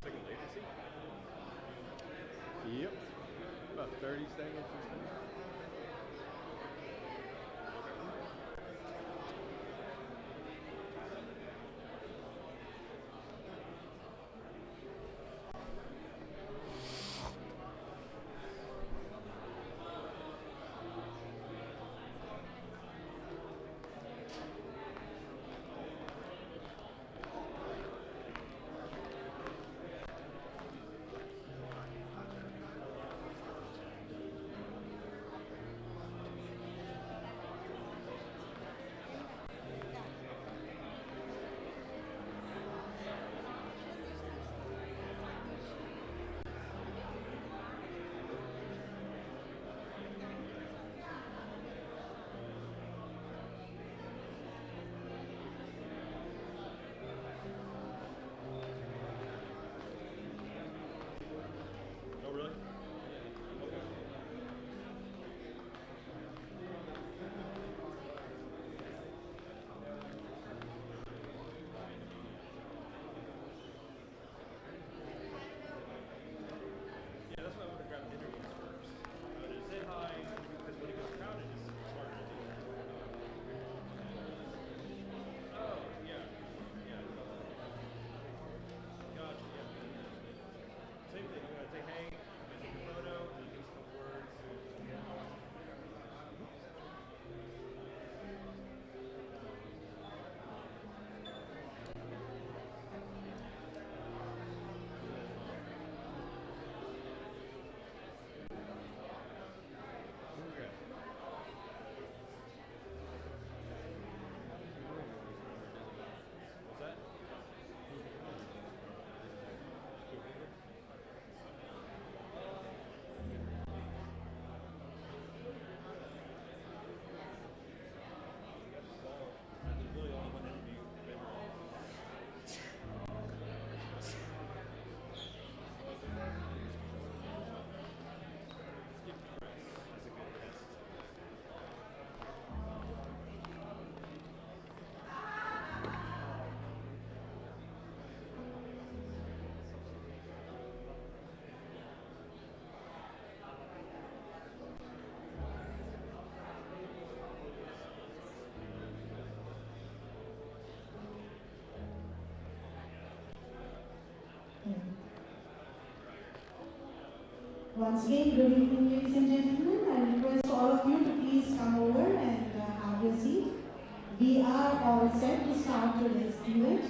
like a latency? Yep. About 30 seconds or so. Oh, really? Yeah, that's why I want to grab the interviews first. Just say hi, because when it gets crowded, it's harder to do. Oh, yeah. Yeah. Gotcha, yeah. Same thing, you gotta say hey, you take a photo, and you give some words. Okay. What's that? There's really only one interview. Skip Chris is a good test. Once again, good evening, ladies and gentlemen. I request all of you to please come over and have your seat. We are all set to start today's event.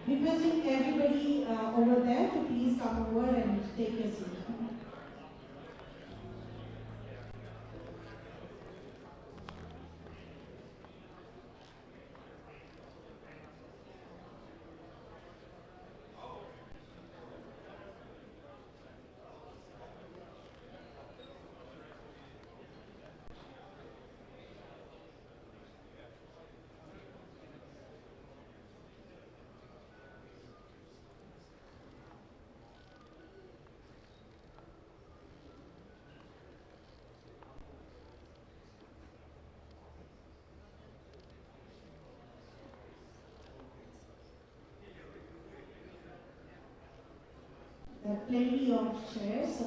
Requesting everybody over there to please come over and take your seat. There are plenty of chairs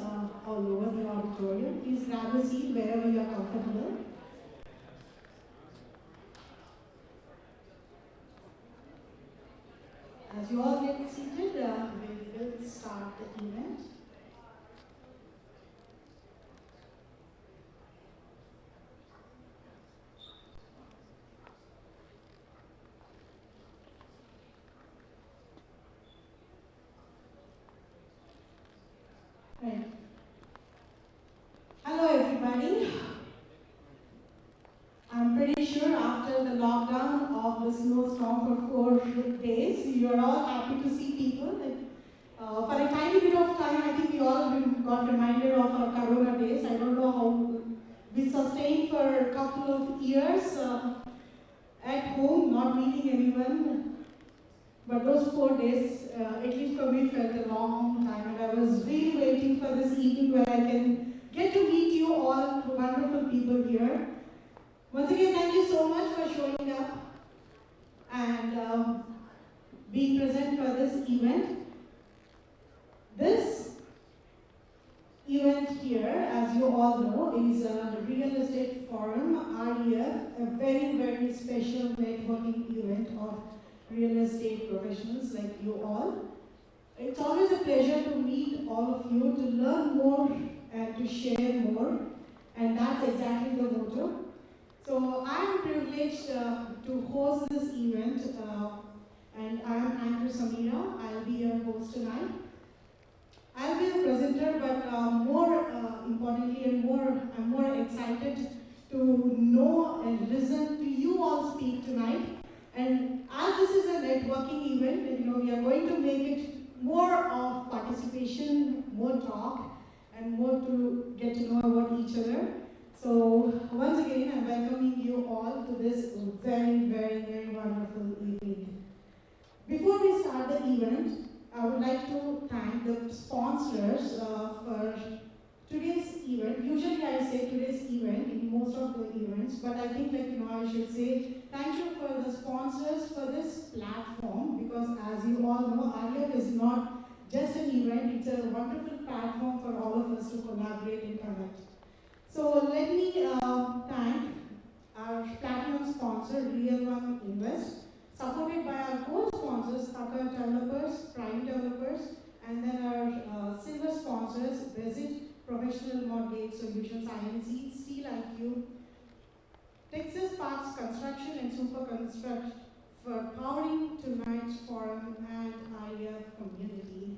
all over the auditorium. Please grab a seat wherever you are comfortable. As you all get seated, we will start the event. Right. Hello everybody. I'm pretty sure after the lockdown of the snowstorm for 4 days, you're all happy to see people. For a tiny bit of time, I think we all got reminded of our Corona days. I don't know how we sustained for a couple of years at home, not meeting anyone. But those 4 days, at least for me, felt a long time. And I was really waiting for this evening where I can get to meet you all, wonderful people here. Once again, thank you so much for showing up and being present for this event. all know, is the Real Estate Forum, REF, a very, very special networking event of real estate professionals like you all. It's always a pleasure to meet all of you, to learn more and to share more, and that's exactly the motto. So I am privileged to host this event, and I am Anchor Samira. I'll be your host tonight. I'll be the presenter, but more importantly I'm more excited to know and listen to you all speak tonight. And as this is a networking event, we are going to make it more of participation, more talk, and more to get to know about each other. So once again, I'm welcoming you all to this very, very, very wonderful evening. Before we start the event, I would like to thank the sponsors for today's event. Usually I say today's event in most of the events, but I think I should say thank you for the sponsors for this platform, because as you all know, REF is not just an event, it's a wonderful platform for all of us to collaborate and connect. So let me thank our platinum sponsor, Real One Invest, supported by our co-sponsors, Tucker Developers, Prime Developers, and then our silver sponsors, Visit, Professional Mortgage Solutions, INC, Steel IQ, Texas Parks Construction, and Super Construct for powering tonight's forum and REF community.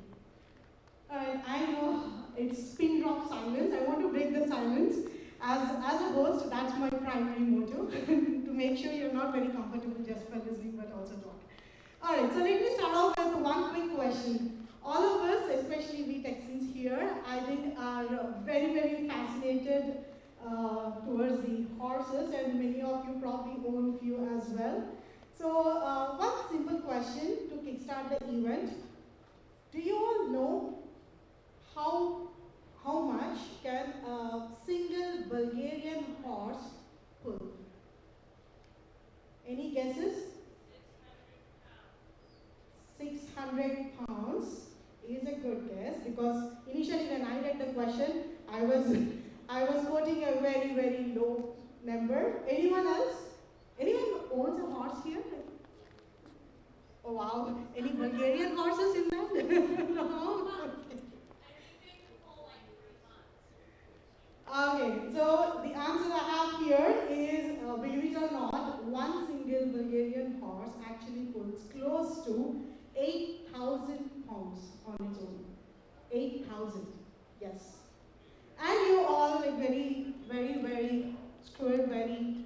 Alright, I know it's pin drop silence. I want to break the silence. As a host, that's my primary motto, to make sure you're not very comfortable just for listening, but also talk. Alright, so let me start off with one quick question. All of us, especially we Texans here, I think are very, very fascinated towards the horses, and many of you probably own few as well. So one simple question to kickstart the event. Do you all know how much can a single Bulgarian horse pull? Any guesses? 600 pounds is a good guess, because initially when I read the question, I was quoting a very, very low number. Anyone else? Anyone owns a horse here? Oh wow, any Bulgarian horses in that? No? Okay, so the answer I have here is, believe it or not, one single Bulgarian horse actually pulls close to 8,000 pounds on its own. 8,000, yes. And you all very, very, very skilled, very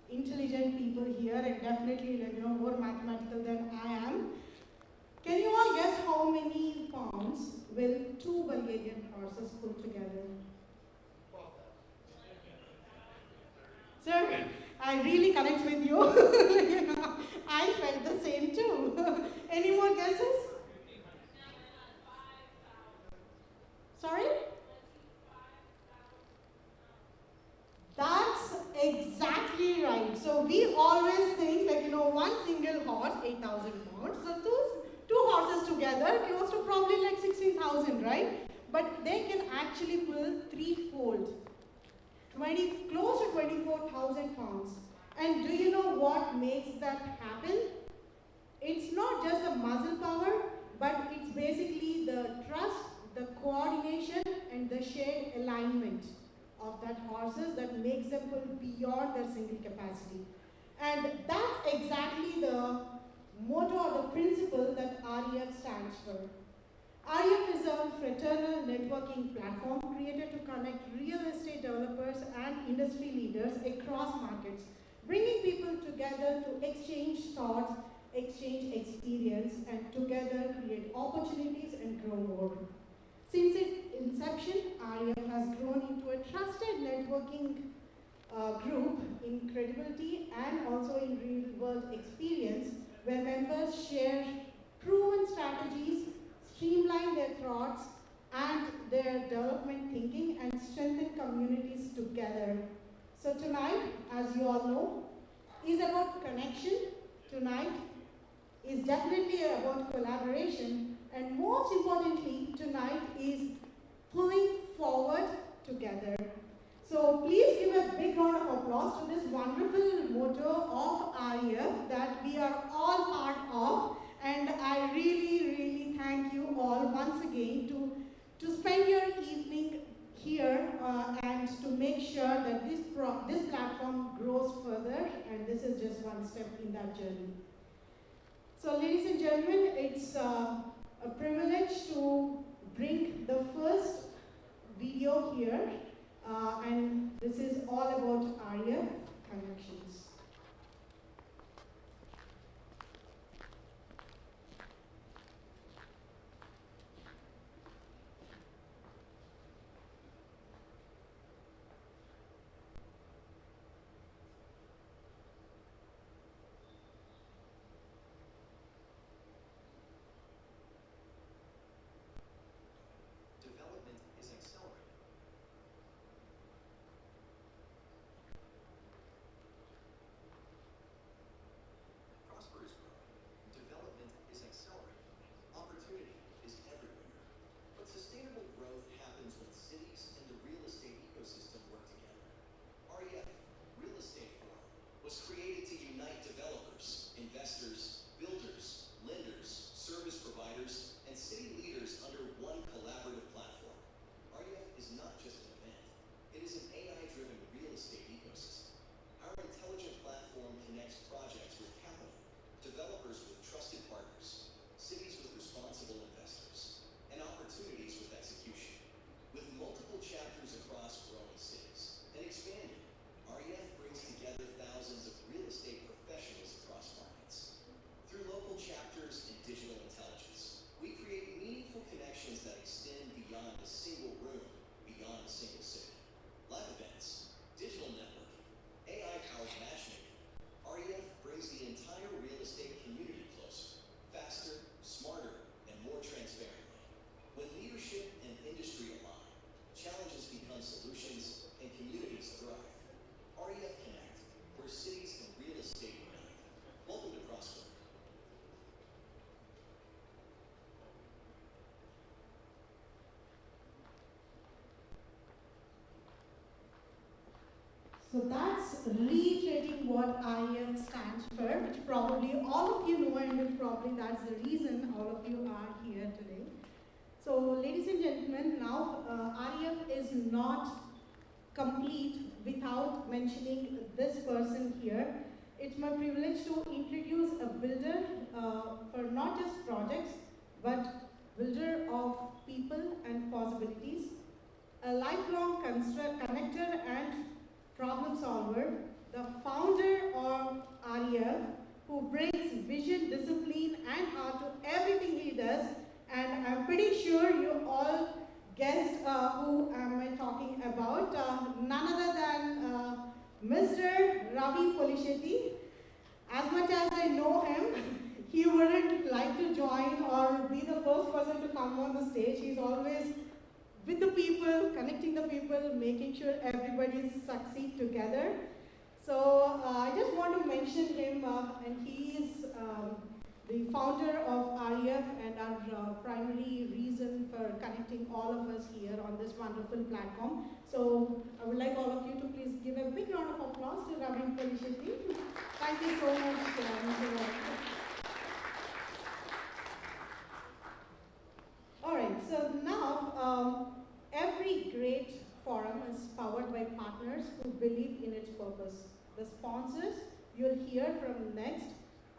intelligent people here, and definitely more mathematical than I am. Can you all guess how many pounds will two Bulgarian horses pull together? Sir, I really connect with you. I felt the same too. Any more guesses? Sorry? That's exactly right. So we always think one single horse, 8,000 pounds. So two horses together, close to probably like 16,000, right? But they can actually pull threefold. Close to 24,000 pounds. And do you know what makes that happen? It's not just the muscle power, but it's basically the trust, the coordination, and the shared alignment of that horses that makes them pull beyond their single capacity. And that's exactly the motto or the principle that REF stands for. REF is a fraternal networking platform created to connect real estate developers and industry leaders across markets, bringing people together to exchange thoughts, exchange experience, and together create opportunities and grow more. Since its inception, REF has grown into a trusted networking group in credibility and also in real-world experience, where members share proven strategies, streamline their thoughts and their development thinking, and strengthen communities together. So tonight, as you all know, is about connection. Tonight is definitely about collaboration, and most importantly, tonight is pulling forward together. So please give a big round of applause to this wonderful motto of REF that we are all part of. And I really, really thank you all once again to spend your evening here and to make sure that this platform grows further, and this is just one step in that journey. So ladies and gentlemen, it's a privilege to bring the first video here, and this is all about ARIA connections. So that's reiterating what IEF stands for, which probably all of you know, and probably that's the reason all of you are here today. So ladies and gentlemen, now REF is not complete without mentioning this person here. It's my privilege to introduce a builder for not just projects, but builder of people and possibilities, a lifelong connector and problem solver, the founder of REF, who brings vision, discipline, and heart to everything he does. And I'm pretty sure you all guessed who am I talking about. None other than Mr. Ravi Polishetty. As much as I know him, he wouldn't like to join or be the first person to come on the stage. He's always with the people, connecting the people, making sure everybody succeed together. So I just want to mention him, and he is the founder of REF and our primary reason for connecting all of us here on this wonderful platform. So I would like all of you to please give a big round of applause to Ravi Polishetty. Thank you so much, Mr. Ravi. All right, so now every great forum is powered by partners who believe in its purpose. The sponsors you'll hear from next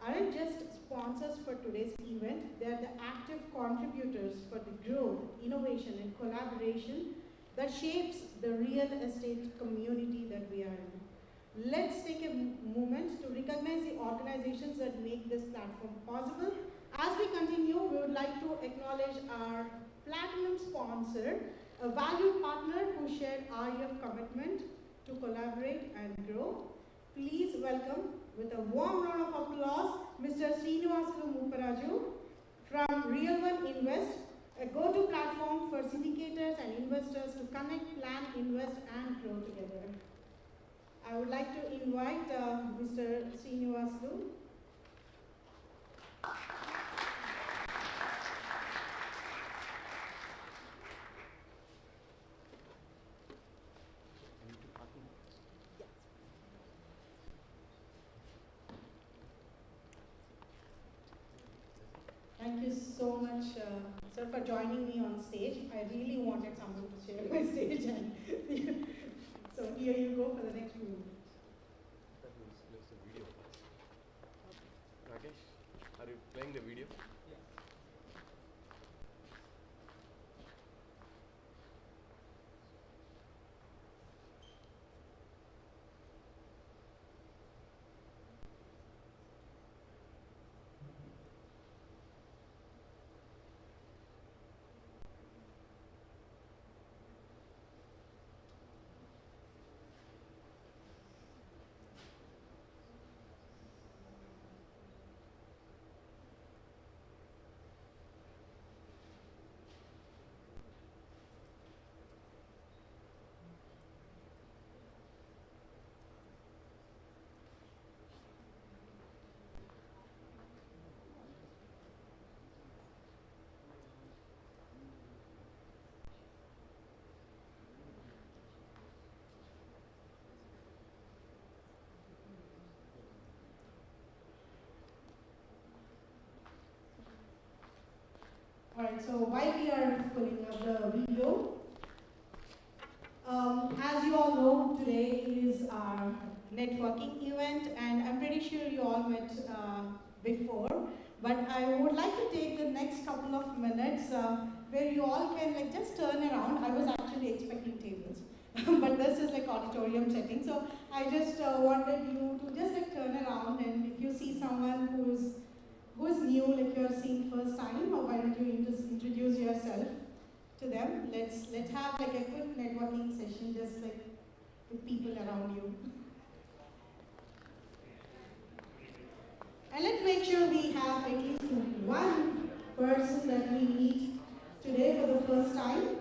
aren't just sponsors for today's event, they're the active contributors for the growth, innovation, and collaboration that shapes the real estate community that we are in. Let's take a moment to recognize the organizations that make this platform possible. As we continue, we would like to acknowledge our platinum sponsor, a valued partner who shared REF commitment to collaborate and grow. Please welcome, with a warm round of applause, Mr. Srinivasulu Muparaju from Real One Invest, a go-to platform for syndicators and investors to connect, plan, invest, and grow together. I would like to invite Mr. Srinivasulu. thank you so much, sir, for joining me on stage. I really wanted someone to share my stage, and so here you go for the next few minutes. There's a video. Rakesh, are you playing the video? Alright, so while we are pulling up the video, as you all know, today is our networking event, and I'm pretty sure you all met before, but I would like to take the next couple of minutes where you all can like just turn around. I was actually expecting tables, but this is like auditorium setting, so I just wanted you to just like turn around, and if you see someone who is new, like you're seeing first time, or why don't you just introduce yourself to them? Let's have like a quick networking session, just like with people around you. And let's make sure we have at least one person that we meet today for the first time.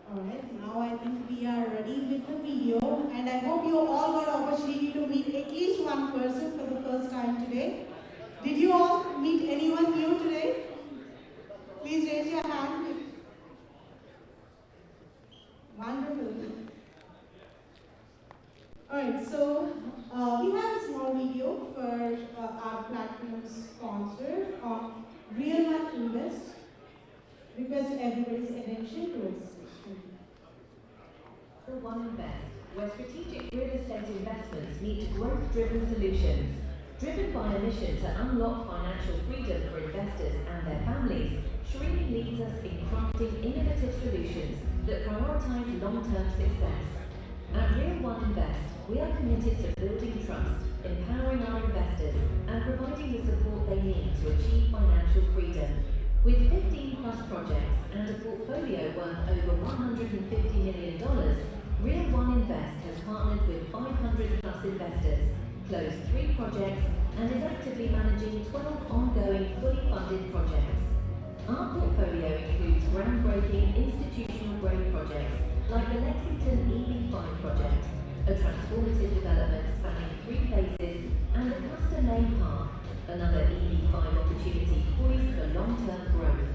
Alright, now I think we are ready with the video, and I hope you all got opportunity to meet at least one person for the first time today. platinum sponsor of Real One Invest. Request everybody's attention towards this station. Real One Invest, where strategic real estate investments meet growth-driven solutions. Driven by a mission to unlock financial freedom for investors and their families, Srini leads us in crafting innovative solutions that prioritize long-term success. At Real One Invest, we are committed to building trust, empowering our investors, and providing the support they need to achieve financial freedom. With 15 plus projects and a portfolio worth over $150 million, Real One Invest has partnered with 500 plus investors, closed 3 projects, and is actively managing 12 ongoing fully funded projects. Our portfolio includes groundbreaking institutional-grade projects like the Lexington EB5 project, a transformative development spanning 3 phases, and the Cluster Lane Park, another EB5 opportunity poised for long-term growth.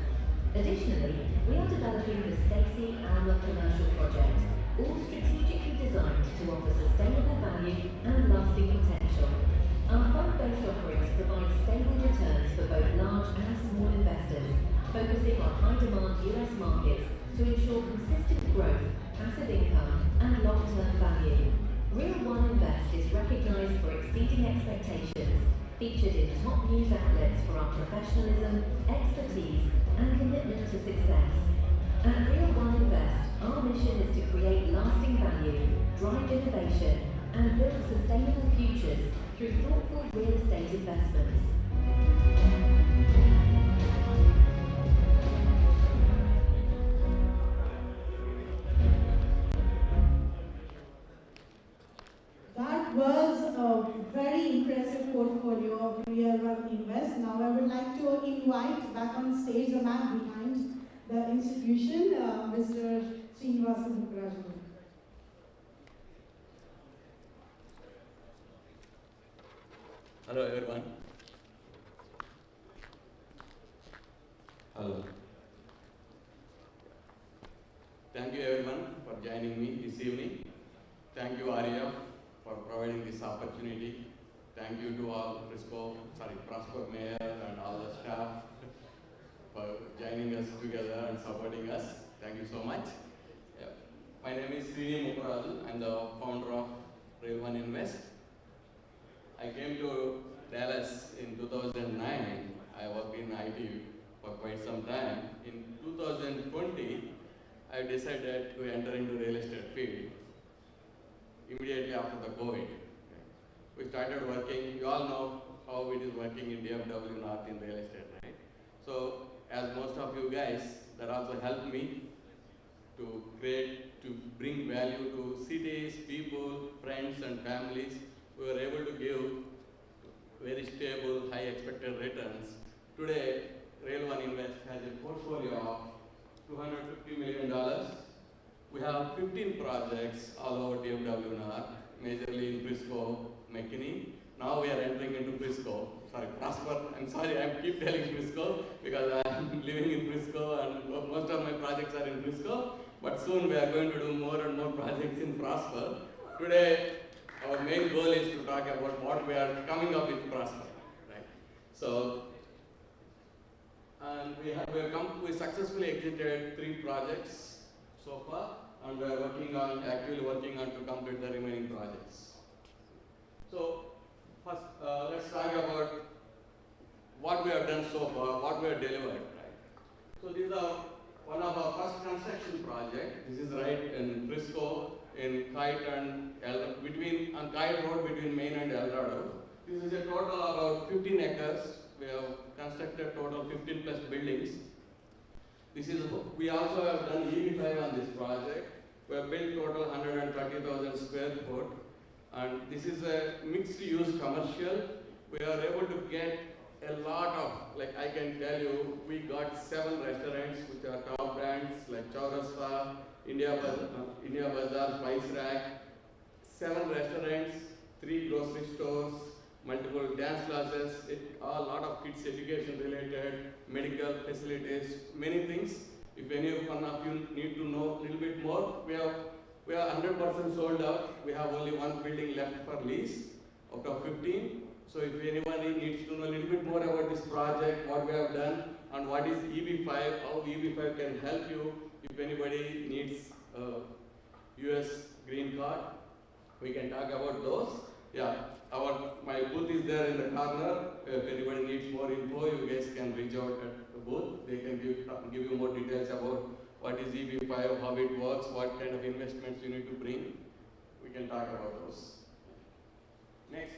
Additionally, we are developing the Stacey Alma Commercial Project, all strategically designed to offer sustainable value and lasting potential. Our fund-based offerings provide stable returns for both large and small investors, focusing on high-demand US markets to ensure consistent growth, passive income, and long-term value. Real One Invest is recognized for exceeding expectations, featured in top news outlets for our professionalism, expertise, and commitment to success. At Real One Invest, our mission is to create lasting value, drive innovation, and build sustainable futures through thoughtful real estate investments. That was a very impressive portfolio of Real One Invest. Now I would like to invite back on stage the man behind the institution, Mr. Srinivasan Mukherjee. Hello everyone. Hello. Thank you everyone for joining me this evening. Thank you Arya for providing this opportunity. Thank you to all Prosper Mayor and all the staff for joining us together and supporting us. Thank you so much. Yeah. My name is Srini Mukherjee. I'm the founder of Real One Invest. I came to Dallas in 2009. I worked in IT for quite some time. In 2020, I decided to enter into real estate field immediately after the COVID. We started working, you all know how it is working in DFW North in real estate, right? So, as most of you guys, that also helped me to bring value to cities, people, friends and families. We were able to give very stable, high expected returns. Today, Real One Invest has a portfolio of $250 million. We have 15 projects all over DFW North, majorly in Frisco, McKinney. Now we are entering into Prosper. I'm sorry, I keep telling Frisco because I'm living in Frisco and most of my projects are in Frisco. But soon we are going to do more and more projects in Prosper. Today, our main goal is to talk about what we are coming up with Prosper, right? So, and we successfully exited 3 projects so far, and we are actively working on to complete the remaining projects. So, first, let's talk about what we have done so far, what we have delivered, right? So, these are one of our first construction projects. This is right in Frisco, in Kite and on Kite Road between Main and El Dorado. This is a total of about 15 acres. We have constructed total 15 plus buildings. We also have done EB5 on this project. We have built total 130,000 square foot. And this is a mixed use commercial. We are able to get a lot of, like I can tell you, we got 7 restaurants which are top brands like Chaurasta, India Bazaar, Spice Rack, 7 restaurants, 3 grocery stores, multiple dance classes, a lot of kids education related, medical facilities, many things. If any one of you need to know a little bit more, we are 100% sold out. We have only 1 building left for lease out of 15. So if anybody needs to know a little bit more about this project, what we have done, and what is EB5, how EB5 can help you if anybody needs US green card, we can talk about those. Yeah, my booth is there in the corner. If anybody needs more info, you guys can reach out at the booth. They can give you more details about what is EB5, how it works, what kind of investments you need to bring. We can talk about those. Next,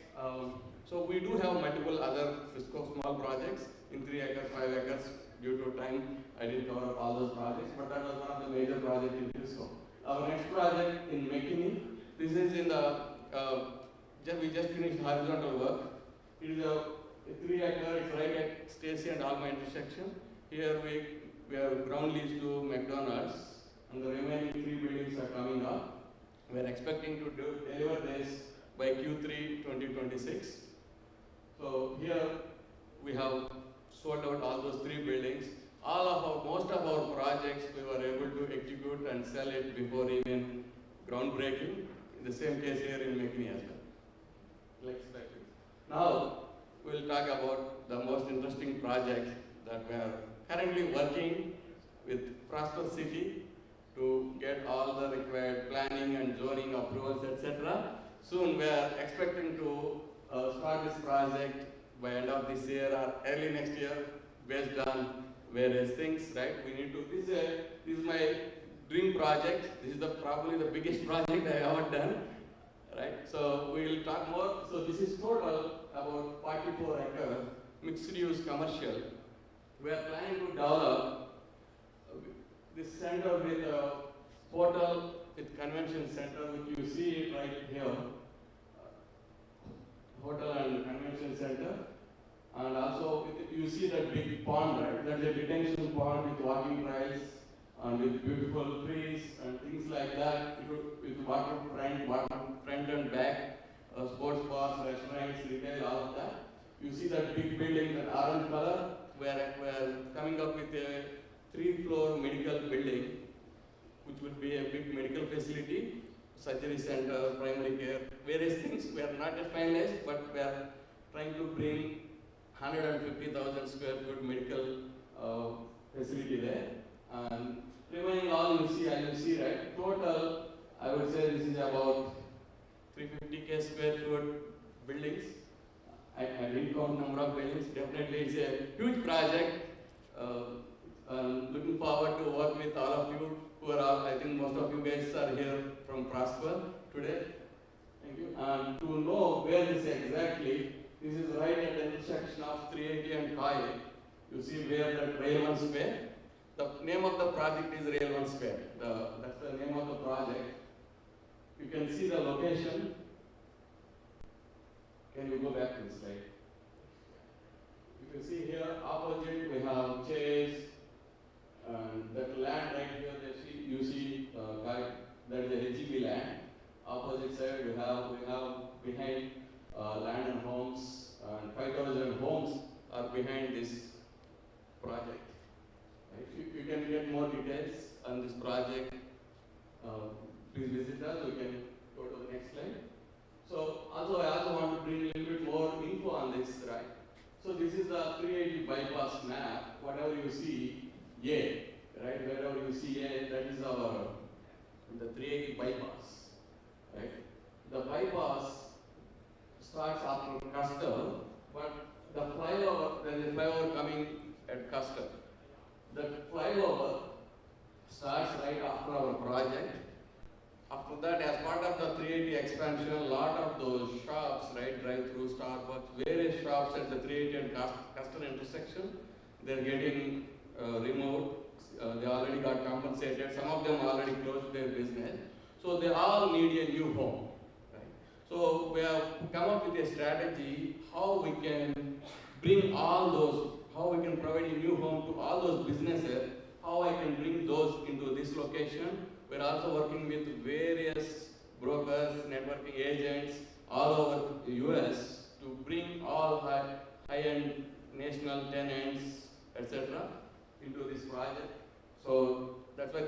so we do have multiple other Frisco small projects in 3 acres, 5 acres. Due to time, I didn't cover all those projects, but that was one of the major projects in Frisco. Our next project in McKinney, this is in the, we just finished horizontal work. It is a 3 acre, it's right at Stacy and Alma intersection. Here we have ground lease to McDonald's, and the remaining 3 buildings are coming up. We are expecting to deliver this by Q3 2026. So here we have sold out all those 3 buildings. Most of our projects we were able to execute and sell it before even groundbreaking. In the same case here in McKinney as well. Now we'll talk about the most interesting project that we are currently working with Prosper City to get all the required planning and zoning approvals, etc. Soon we are expecting to start this project by end of this year or early next year, based on various things, right? We need to, this is my dream project. This is probably the biggest project I have ever done, right? So we will talk more. So this is total about 44 acre mixed use commercial. We are planning to develop this center with a hotel with convention center, which you see it right here. Hotel and convention center. And also, you see that big pond, right? That's a detention pond with walking trails and with beautiful trees and things like that, with front and back, sports bars, restaurants, retail, all of that. You see that big building, that orange color, where we're coming up with a 3-floor medical building, which will be a big medical facility, surgery center, primary care, various things. We are not yet finalized, but we are trying to bring 150,000 square foot medical facility there. And remaining all you see, as you see, right? Total, I would say this is about 350K square foot buildings. I didn't count number of buildings. Definitely it's a huge project. Looking forward to work with all of you who are all, I think most of you guys are here from Prosper today. Thank you. And to know where this exactly, this is right at the intersection of 380 and Coy. You see where that Rail 1 Square. The name of the project is Rail 1 Square. That's the name of the project. You can see the location. Can you go back to the slide? You can see here opposite we have Chase, and that land right here you see that is a HEB land. Opposite side we have behind land and homes, and 5,000 homes are behind this project. Right? You can get more details on this project. Please visit us. We can go to the next slide. So I also want to bring a little bit more info on this, right? So this is the 380 bypass map. Whatever you see, right? Wherever you see that is the 380 bypass, right? The bypass starts after Custer, but the flyover, there is a flyover coming at Custer. The flyover starts right after our project. After that, as part of the 380 expansion, a lot of those shops, right, drive-through, Starbucks, various shops at the 380 and Custer intersection, they're getting removed. They already got compensated. Some of them already closed their business. So they all need a new home. Right? So we have come up with a strategy how we can bring all those, how we can provide a new home to all those businesses, how I can bring those into this location. We're also working with various brokers, networking agents all over the US to bring all high-end national tenants, etc. into this project. So that's why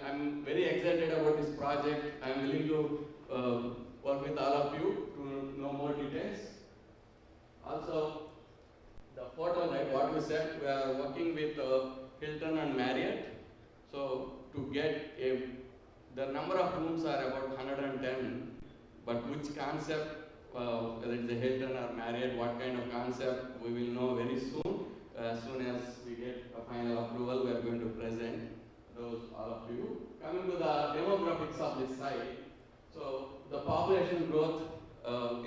I'm very excited about this project. I'm willing to work with all of you to know more details. Also, the photo, right, what you said, we are working with Hilton and Marriott. So to get the number of rooms are about 110, but which concept, whether it's a Hilton or Marriott, what kind of concept, we will know very soon. As soon as we get a final approval, we are going to present those, all of you. Coming to the demographics of this site, so the population growth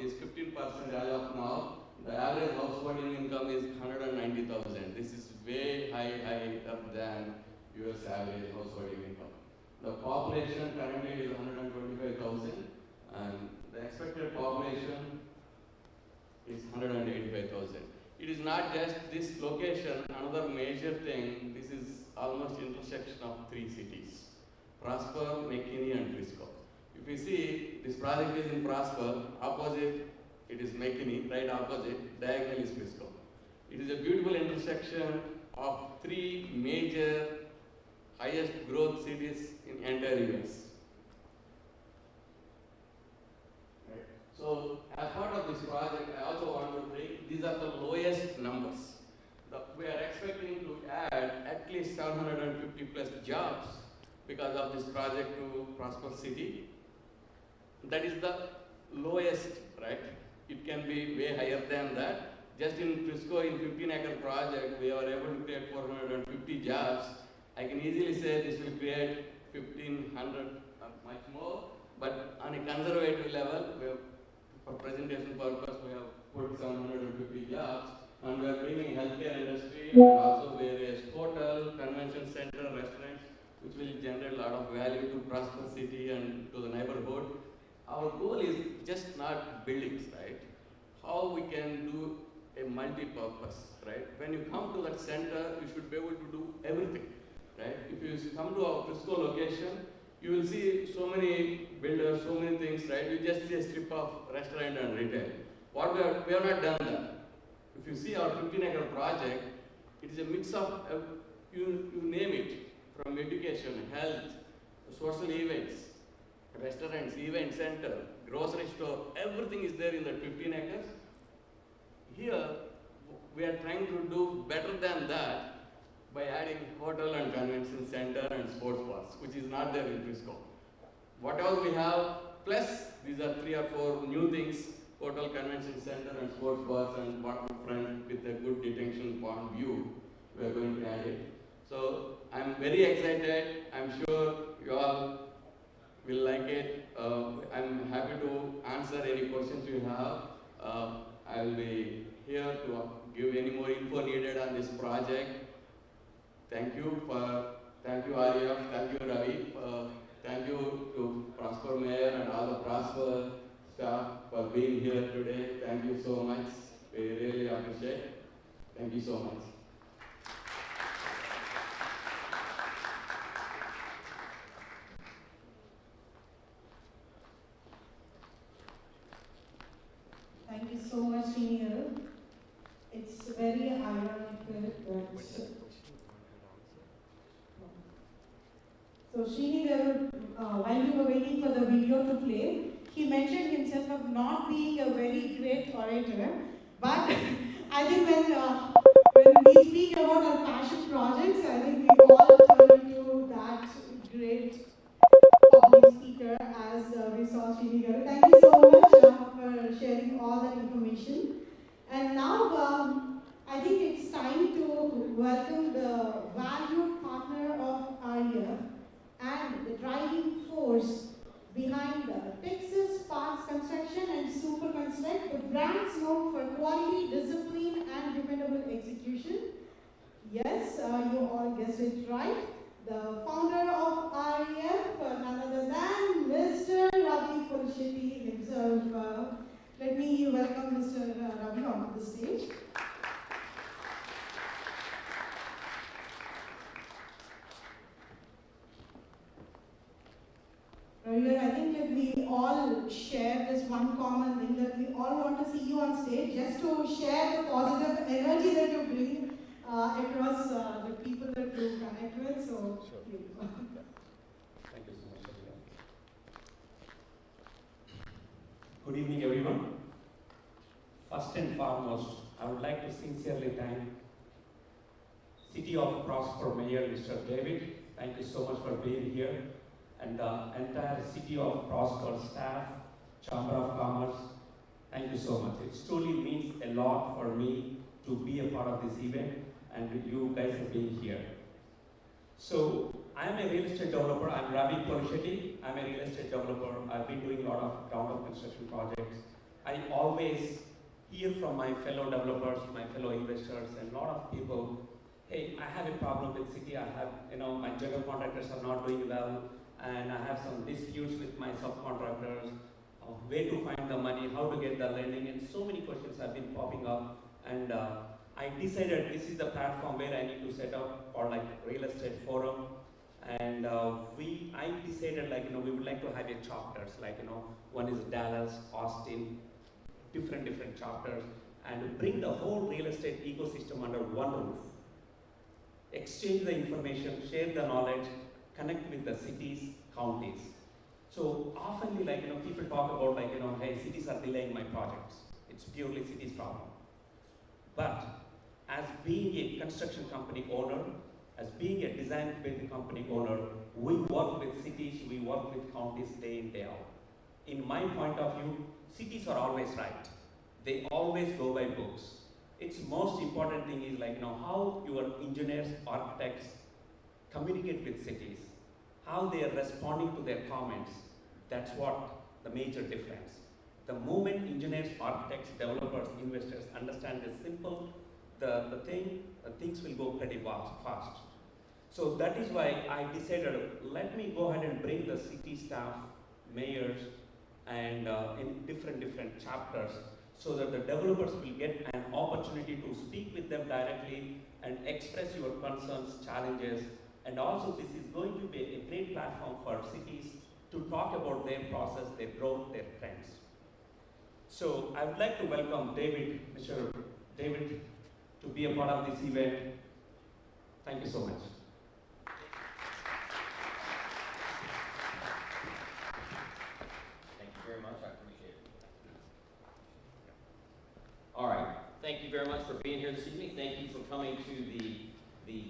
is 15% as of now. The average household income is 190,000. This is way higher than US average household income. The population currently is 125,000 and the expected population is 185,000. It is not just this location, another major thing, this is almost intersection of three cities, Prosper, McKinney and Frisco. If you see, this project is in Prosper, opposite it is McKinney, right opposite, diagonal is Frisco. It is a beautiful intersection of three major highest growth cities in entire US. Right. So as part of this project, I also want to bring, these are the lowest numbers. We are expecting to add at least 750 plus jobs because of this project to Prosper City. That is the lowest, right? It can be way higher than that. Just in Frisco, in 15-acre project, we are able to create 450 jobs. I can easily say this will create 1,500 or much more, but on a conservative level, for presentation purpose, we have put 750 jobs, and we are bringing healthcare industry and also various hotel, convention center, restaurants, which will generate a lot of value to Prosper City and to the neighborhood. Our goal is just not buildings, right? How we can do a multi-purpose, right? When you come to that center, you should be able to do everything, right? If you come to our Frisco location, you will see so many builders, so many things, right? You just see a strip of restaurant and retail. We have not done that. If you see our 15-acre project, it is a mix of, you name it, from education, health, social events, restaurants, event center, grocery store, everything is there in the 15 acres. Here, we are trying to do better than that by adding hotel and convention center and sports bars, which is not there in Frisco. Whatever we have, plus these are 3 or 4 new things, hotel, convention center and sports bars and waterfront with a good detention pond view, we are going to add it. So, I'm very excited. I'm sure you all will like it. I'm happy to answer any questions you have. I will be here to give any more info needed on this project. Thank you Arya, thank you Ravi, thank you to Prosper Mayor and all the Prosper staff for being here today. Thank you so much. We really appreciate it. Thank you so much. Thank you so much, Srinivas. It's very ironic that so Srinivas, while we were waiting for the video to play, he mentioned himself of not being a very great orator, but I think when we speak about our passion projects, I think we all turn to that great public speaker as we saw Srinivas. Thank you so much for sharing all that information. And now I think it's time to welcome the valued partner of our year and the driving force behind Texas Parks Construction and Super Construct, the brands known for quality, discipline, and dependable execution. Yes, you all guessed it right. The founder of REF, none other than Mr. Ravi Pulshetty himself. Let me welcome Mr. Ravi onto the stage. Ravi, I think that we all share this one common thing, that we all want to see you on stage just to share the positive energy that you bring across the people that you connect with. So, sure. Thank you so much. Good evening, everyone. First and foremost, I would like to sincerely thank City of Prosper Mayor Mr. David. Thank you so much for being here, and the entire City of Prosper staff, Chamber of Commerce. Thank you so much. It truly means a lot for me to be a part of this event, and you guys are being here. So, I'm a real estate developer. I'm Ravi Polishetty. I'm a real estate developer. I've been doing a lot of ground-up construction projects. I always hear from my fellow developers, my fellow investors, and a lot of people, hey, I have a problem with city. I have, my general contractors are not doing well, and I have some disputes with my subcontractors, where to find the money, how to get the lending, and so many questions have been popping up. And I decided this is the platform where I need to set up for like real estate forum. And I decided we would like to have a chapters, one is Dallas, Austin, different chapters, and bring the whole real estate ecosystem under one roof. Exchange the information, share the knowledge, connect with the cities, counties. So often people talk about hey, cities are delaying my projects. It's purely cities problem. But as being a construction company owner, as being a design-build company owner, we work with cities, we work with counties day in, day out. In my point of view, cities are always right. They always go by books. Its most important thing is how your engineers, architects communicate with cities, how they are responding to their comments. That's what the major difference. The moment engineers, architects, developers, investors understand the simple, things will go pretty fast. So that is why I decided, let me go ahead and bring the city staff, mayors, and in different chapters, so that the developers will get an opportunity to speak with them directly and express your concerns, challenges, and also this is going to be a great platform for cities to talk about their process, their growth, their trends. So I would like to welcome Mr. David, to be a part of this event. Thank you so much. Thank you very much, I appreciate it. All right, thank you very much for being here this evening. Thank you for coming to the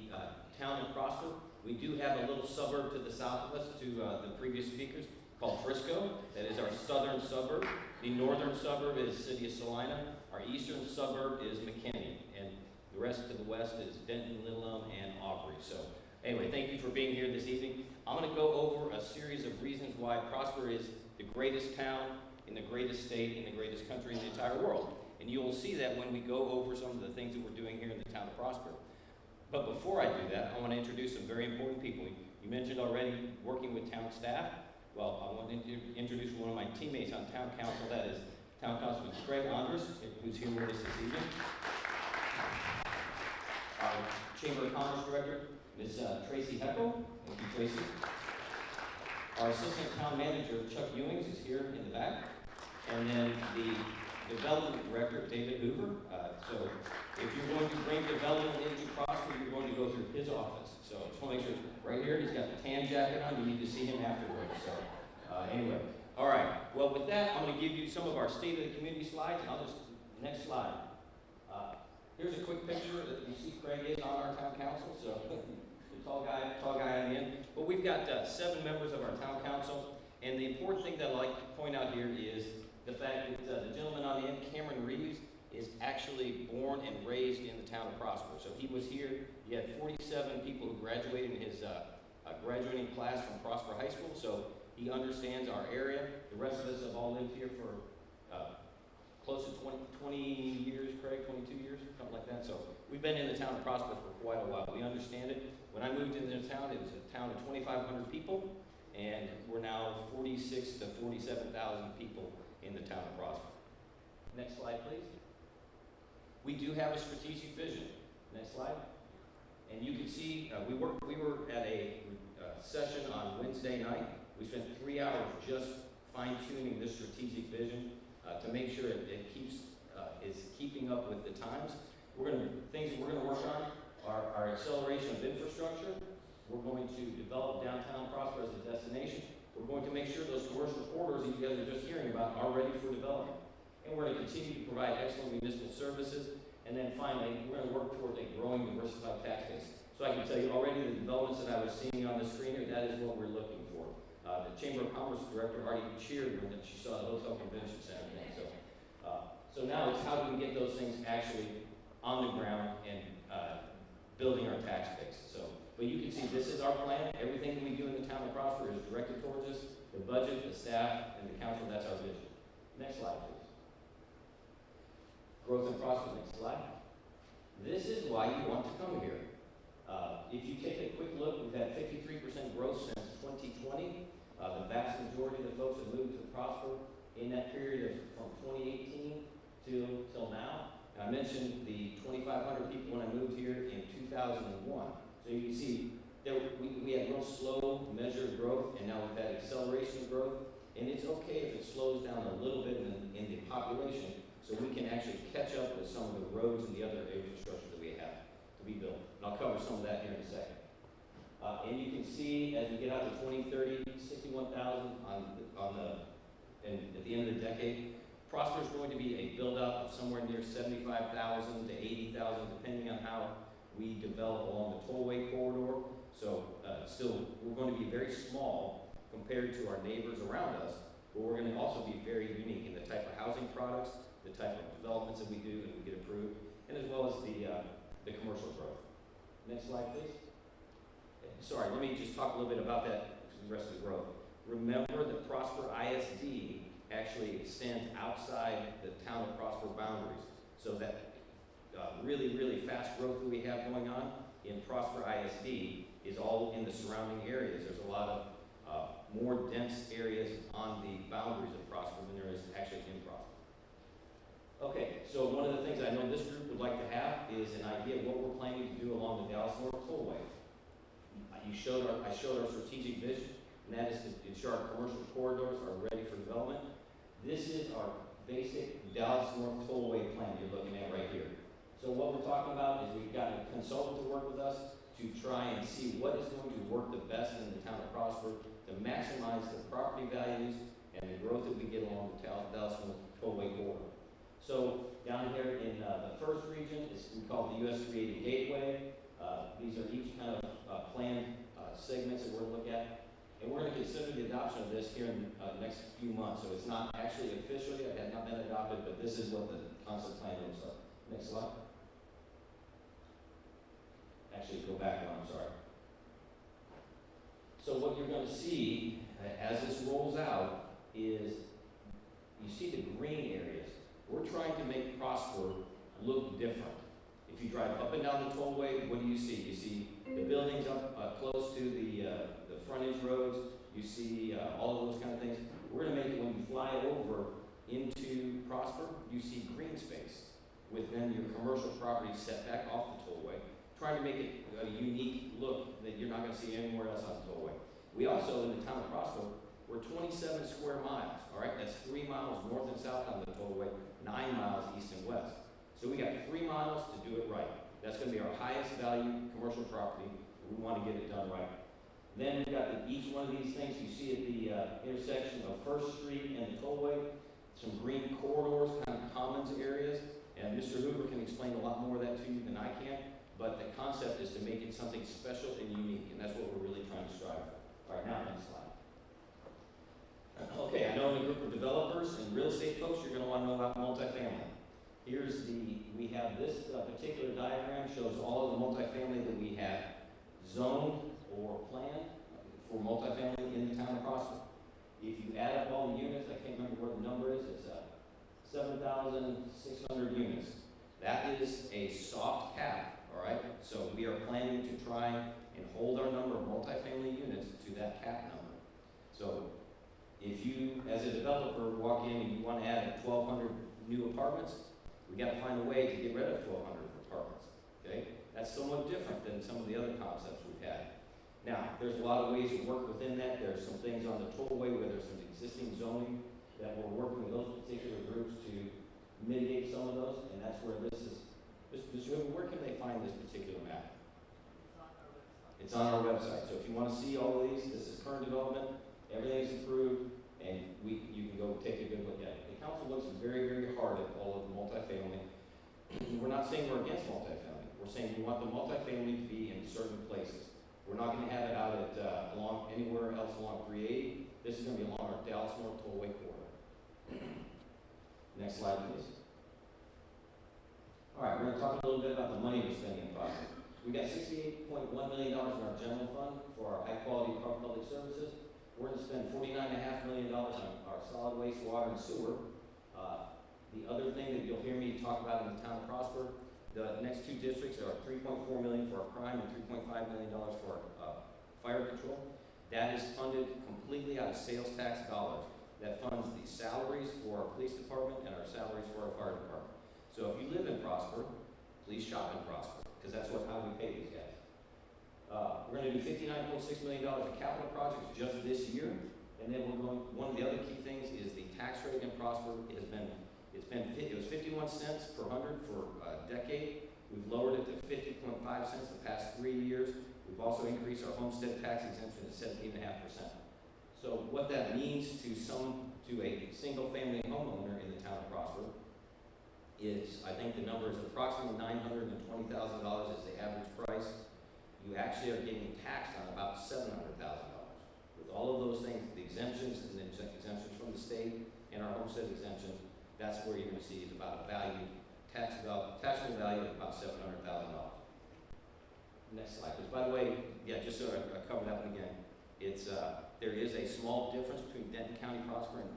town of Prosper. We do have a little suburb to the south of us, to the previous speakers, called Frisco. That is our southern suburb. The northern suburb is City of Salina. Our eastern suburb is McKinney. And the rest to the west is Denton, Little Elm, and Aubrey. So anyway, thank you for being here this evening. I'm going to go over a series of reasons why Prosper is the greatest town in the greatest state in the greatest country in the entire world. And you will see that when we go over some of the things that we're doing here in the town of Prosper. But before I do that, I want to introduce some very important people. You mentioned already working with town staff. Well, I want to introduce one of my teammates on town council. That is Town Councilman Craig Andrus, who's here with us this evening. Our Chamber of Commerce Director, Ms. Tracy Heckel. Thank you, Tracy. Our Assistant Town Manager, Chuck Ewings, is here in the back. And then the Development Director, David Hoover. So if you're going to bring development into Prosper, you're going to go through his office. So I just want to make sure, right here, he's got the tan jacket on. You need to see him afterwards. So anyway, all right. Well, with that, I'm going to give you some of our State of the Community slides. And I'll just, next slide. Here's a quick picture that you see Craig is on our town council. So the tall guy on the end. But we've got 7 members of our town council. And the important thing that I'd like to point out here is the fact that the gentleman on the end, Cameron Reeves, is actually born and raised in the town of Prosper. So he was here. He had 47 people who graduated in his graduating class from Prosper High School. So he understands our area. The rest of us have all lived here for close to 20 years, Craig, 22 years, something like that. So we've been in the town of Prosper for quite a while. We understand it. When I moved into the town, it was a town of 2,500 people, and we're now 46 to 47,000 people in the town of Prosper. Next slide, please. We do have a strategic vision. Next slide. And you can see we were at a session on Wednesday night. We spent 3 hours just fine-tuning this strategic vision to make sure it is keeping up with the times. Things that we're going to work on are our acceleration of infrastructure. We're going to develop downtown Prosper as a destination. We're going to make sure those commercial corridors that you guys are just hearing about are ready for development. And we're going to continue to provide excellent municipal services. And then finally, we're going to work towards a growing, diversified tax base. So I can tell you already the developments that I was seeing on the screen here, that is what we're looking for. The Chamber of Commerce director already cheered when she saw the hotel convention center thing. So now it's how do we get those things actually on the ground and building our tax base. But you can see this is our plan. Everything that we do in the town of Prosper is directed towards us. The budget, the staff, and the council, that's our vision. Next slide, please. Growth and Prosper, next slide. This is why you want to come here. If you take a quick look, we've had 53% growth since 2020. The vast majority of the folks have moved to Prosper in that period from 2018 till now. I mentioned the 2,500 people when I moved here in 2001. So you can see we had real slow, measured growth, and now we've had acceleration of growth. And it's okay if it slows down a little bit in the population, so we can actually catch up with some of the roads and the other infrastructure that we have to be built. And I'll cover some of that here in a second. And you can see as we get out to 2030, 61,000 at the end of the decade. Prosper is going to be a build-out of somewhere near 75,000 to 80,000, depending on how we develop along the tollway corridor. So still, we're going to be very small compared to our neighbors around us, but we're going to also be very unique in the type of housing products, the type of developments that we do and we get approved, and as well as the commercial growth. Next slide, please. Sorry, let me just talk a little bit about that, the rest of the growth. Remember that Prosper ISD actually extends outside the town of Prosper boundaries, so that really, really fast growth that we have going on in Prosper ISD is all in the surrounding areas. There's a lot of more dense areas on the boundaries of Prosper than there is actually in Prosper. Okay, so one of the things I know this group would like to have is an idea of what we're planning to do along the Dallas North Tollway. I showed our strategic vision, and that is to ensure our commercial corridors are ready for development. This is our basic Dallas North Tollway plan you're looking at right here. So what we're talking about is we've got a consultant to work with us to try and see what is going to work the best in the town of Prosper to maximize the property values and the growth that we get along the Dallas North Tollway corridor. So down here in the first region is we call it the US 380 Gateway. These are each kind of planned segments that we're going to look at. And we're going to consider the adoption of this here in the next few months. So it's not actually officially, it has not been adopted, but this is what the concept plan looks like. Next slide. Actually, go back one, I'm sorry. So what you're going to see as this rolls out is you see the green areas. We're trying to make Prosper look different. If you drive up and down the tollway, what do you see? You see the buildings up close to the frontage roads. You see all of those kind of things. We're going to make it when you fly over into Prosper, you see green space with then your commercial property set back off the tollway, trying to make it a unique look that you're not going to see anywhere else on the tollway. We also, in the town of Prosper, we're 27 square miles, all right? That's 3 miles north and south on the tollway, 9 miles east and west. So we got 3 miles to do it right. That's going to be our highest value commercial property. We want to get it done right. Then we've got each one of these things you see at the intersection of First Street and the tollway, some green corridors, kind of commons areas. And Mr. Hoover can explain a lot more of that to you than I can. But the concept is to make it something special and unique, and that's what we're really trying to strive for. All right, now next slide. Okay, I know in a group of developers and real estate folks, you're going to want to know about multifamily. We have this particular diagram shows all of the multifamily that we have zoned or planned for multifamily in the town of Prosper. If you add up all the units, I can't remember what the number is, it's 7,600 units. That is a soft cap, all right? So we are planning to try and hold our number of multifamily units to that cap number. So if you, as a developer, walk in and you want to add 1,200 new apartments, we got to find a way to get rid of 1,200 apartments, okay? That's somewhat different than some of the other concepts we've had. Now, there's a lot of ways to work within that. There's some things on the tollway where there's some existing zoning that we're working with those particular groups to mitigate some of those, and that's where this is. Mr. Hoover, where can they find this particular map? It's on our website. So if you want to see all of these, this is current development, everything's approved, and you can go take a good look at it. The council looks very, very hard at all of the multifamily. We're not saying we're against multifamily. We're saying we want the multifamily to be in certain places. We're not going to have it out at along anywhere else along 380. This is going to be along our Dallas North Tollway corridor. Next slide, please. All right, we're going to talk a little bit about the money we're spending in Prosper. We got $68.1 million in our general fund for our high-quality public services. We're going to spend $49.5 million on our solid waste, water, and sewer. The other thing that you'll hear me talk about in the town of Prosper, the next two districts are $3.4 million for our crime and $3.5 million for our fire control. That is funded completely out of sales tax dollars. That funds the salaries for our police department and our salaries for our fire department. So if you live in Prosper, please shop in Prosper, because that's how we pay these guys. We're going to do $59.6 million in capital projects just this year, and then one of the other key things is the tax rate in Prosper it was 51 cents per hundred for a decade. We've lowered it to 50.5 cents the past 3 years. We've also increased our homestead tax exemption to 17.5%. So what that means to a single family homeowner in the town of Prosper is, I think the number is approximately $920,000 is the average price. You actually are getting taxed on about $700,000. With all of those things, the exemptions and the exemptions from the state and our homestead exemption, that's where you're going to see is about a taxable value of about $700,000. Next slide, please. By the way, just so I cover that one again, it's there is a small difference between Denton County Prosper and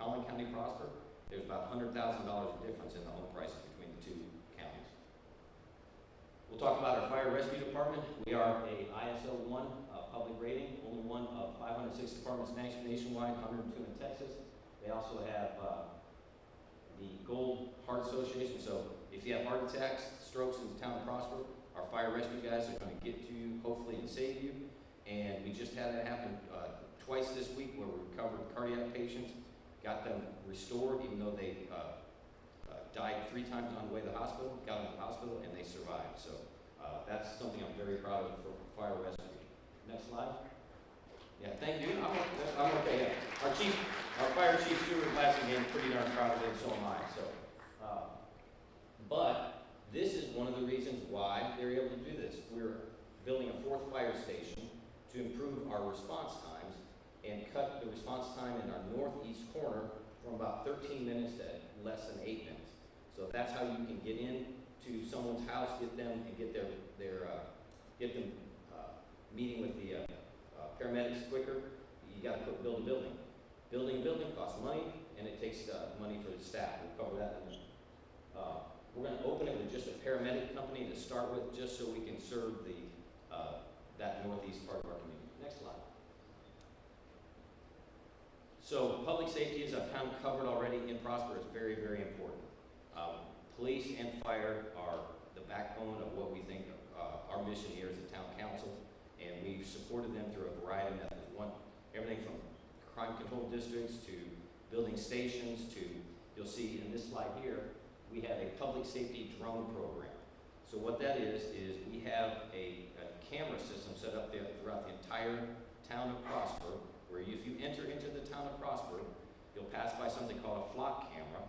Collin County Prosper. There's about $100,000 difference in the home prices between the two counties. We'll talk about our fire rescue department. We are a ISO 1 public rating, only one of 506 departments nationwide, 102 in Texas. They also have the Gold Heart Association. So if you have heart attacks, strokes in the town of Prosper, our fire rescue guys are going to get to you, hopefully, and save you. And we just had that happen twice this week where we recovered cardiac patients, got them restored even though they died 3 times on the way to the hospital, got them to the hospital, and they survived. So that's something I'm very proud of for fire rescue. Next slide. Yeah, thank you. I'm okay. Yeah. Our fire chief, Stuart Glassington, is pretty darn proud of it, and so am I. So, but this is one of the reasons why they're able to do this. We're building a 4th fire station to improve our response times and cut the response time in our northeast corner from about 13 minutes to less than 8 minutes. So that's how you can get in to someone's house, get them and get them meeting with the paramedics quicker. You got to build a building. Building a building costs money, and it takes money for the staff. We'll cover that in a minute. We're going to open it with just a paramedic company to start with, just so we can serve that northeast part of our community. Next slide. So public safety, as I've kind of covered already in Prosper, is very, very important. Police and fire are the backbone of what we think our mission here as a town council, and we've supported them through a variety of methods. Everything from crime control districts to building stations to, you'll see in this slide here, we have a public safety drone program. So what that is we have a camera system set up there throughout the entire town of Prosper, where if you enter into the town of Prosper, you'll pass by something called a flock camera,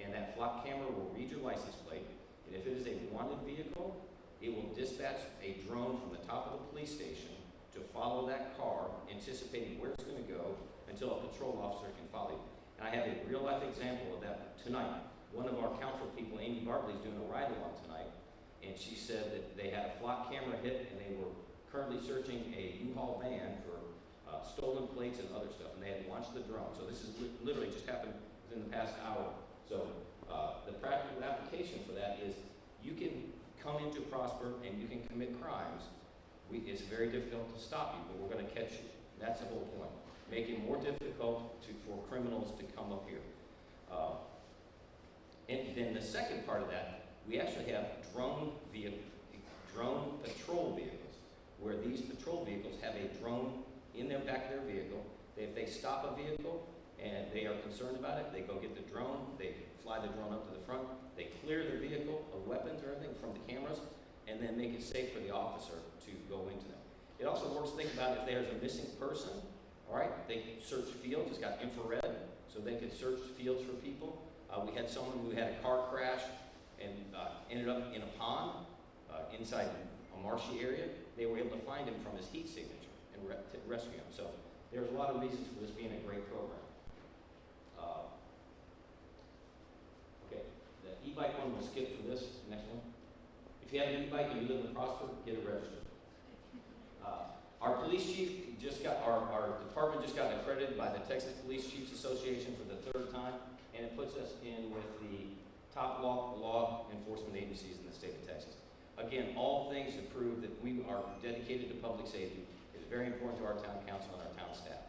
and that flock camera will read your license plate, and if it is a wanted vehicle, it will dispatch a drone from the top of the police station to follow that car, anticipating where it's going to go until a patrol officer can follow you. And I have a real-life example of that tonight. One of our council people, Amy Bartley, is doing a ride-along tonight, and she said that they had a flock camera hit, and they were currently searching a U-Haul van for stolen plates and other stuff, and they had launched the drone. So this is literally just happened within the past hour. So the practical application for that is you can come into Prosper and you can commit crimes. It's very difficult to stop you, but we're going to catch you. That's the whole point. Make it more difficult for criminals to come up here. And then the second part of that, we actually have drone patrol vehicles, where these patrol vehicles have a drone in their back of their vehicle. If they stop a vehicle and they are concerned about it, they go get the drone, they fly the drone up to the front, they clear the vehicle of weapons or everything from the cameras, and then make it safe for the officer to go into them. It also works, think about if there's a missing person, all right, they search fields, it's got infrared, so they could search fields for people. We had someone who had a car crash and ended up in a pond inside a marshy area. They were able to find him from his heat signature and rescue him. So there's a lot of reasons for this being a great program. Okay, the e-bike one we'll skip for this. Next one. If you have an e-bike and you live in Prosper, get it registered. Our police chief just got, our department just got accredited by the Texas Police Chiefs Association for the 3rd time, and it puts us in with the top law enforcement agencies in the state of Texas. Again, all things to prove that we are dedicated to public safety. It's very important to our town council and our town staff.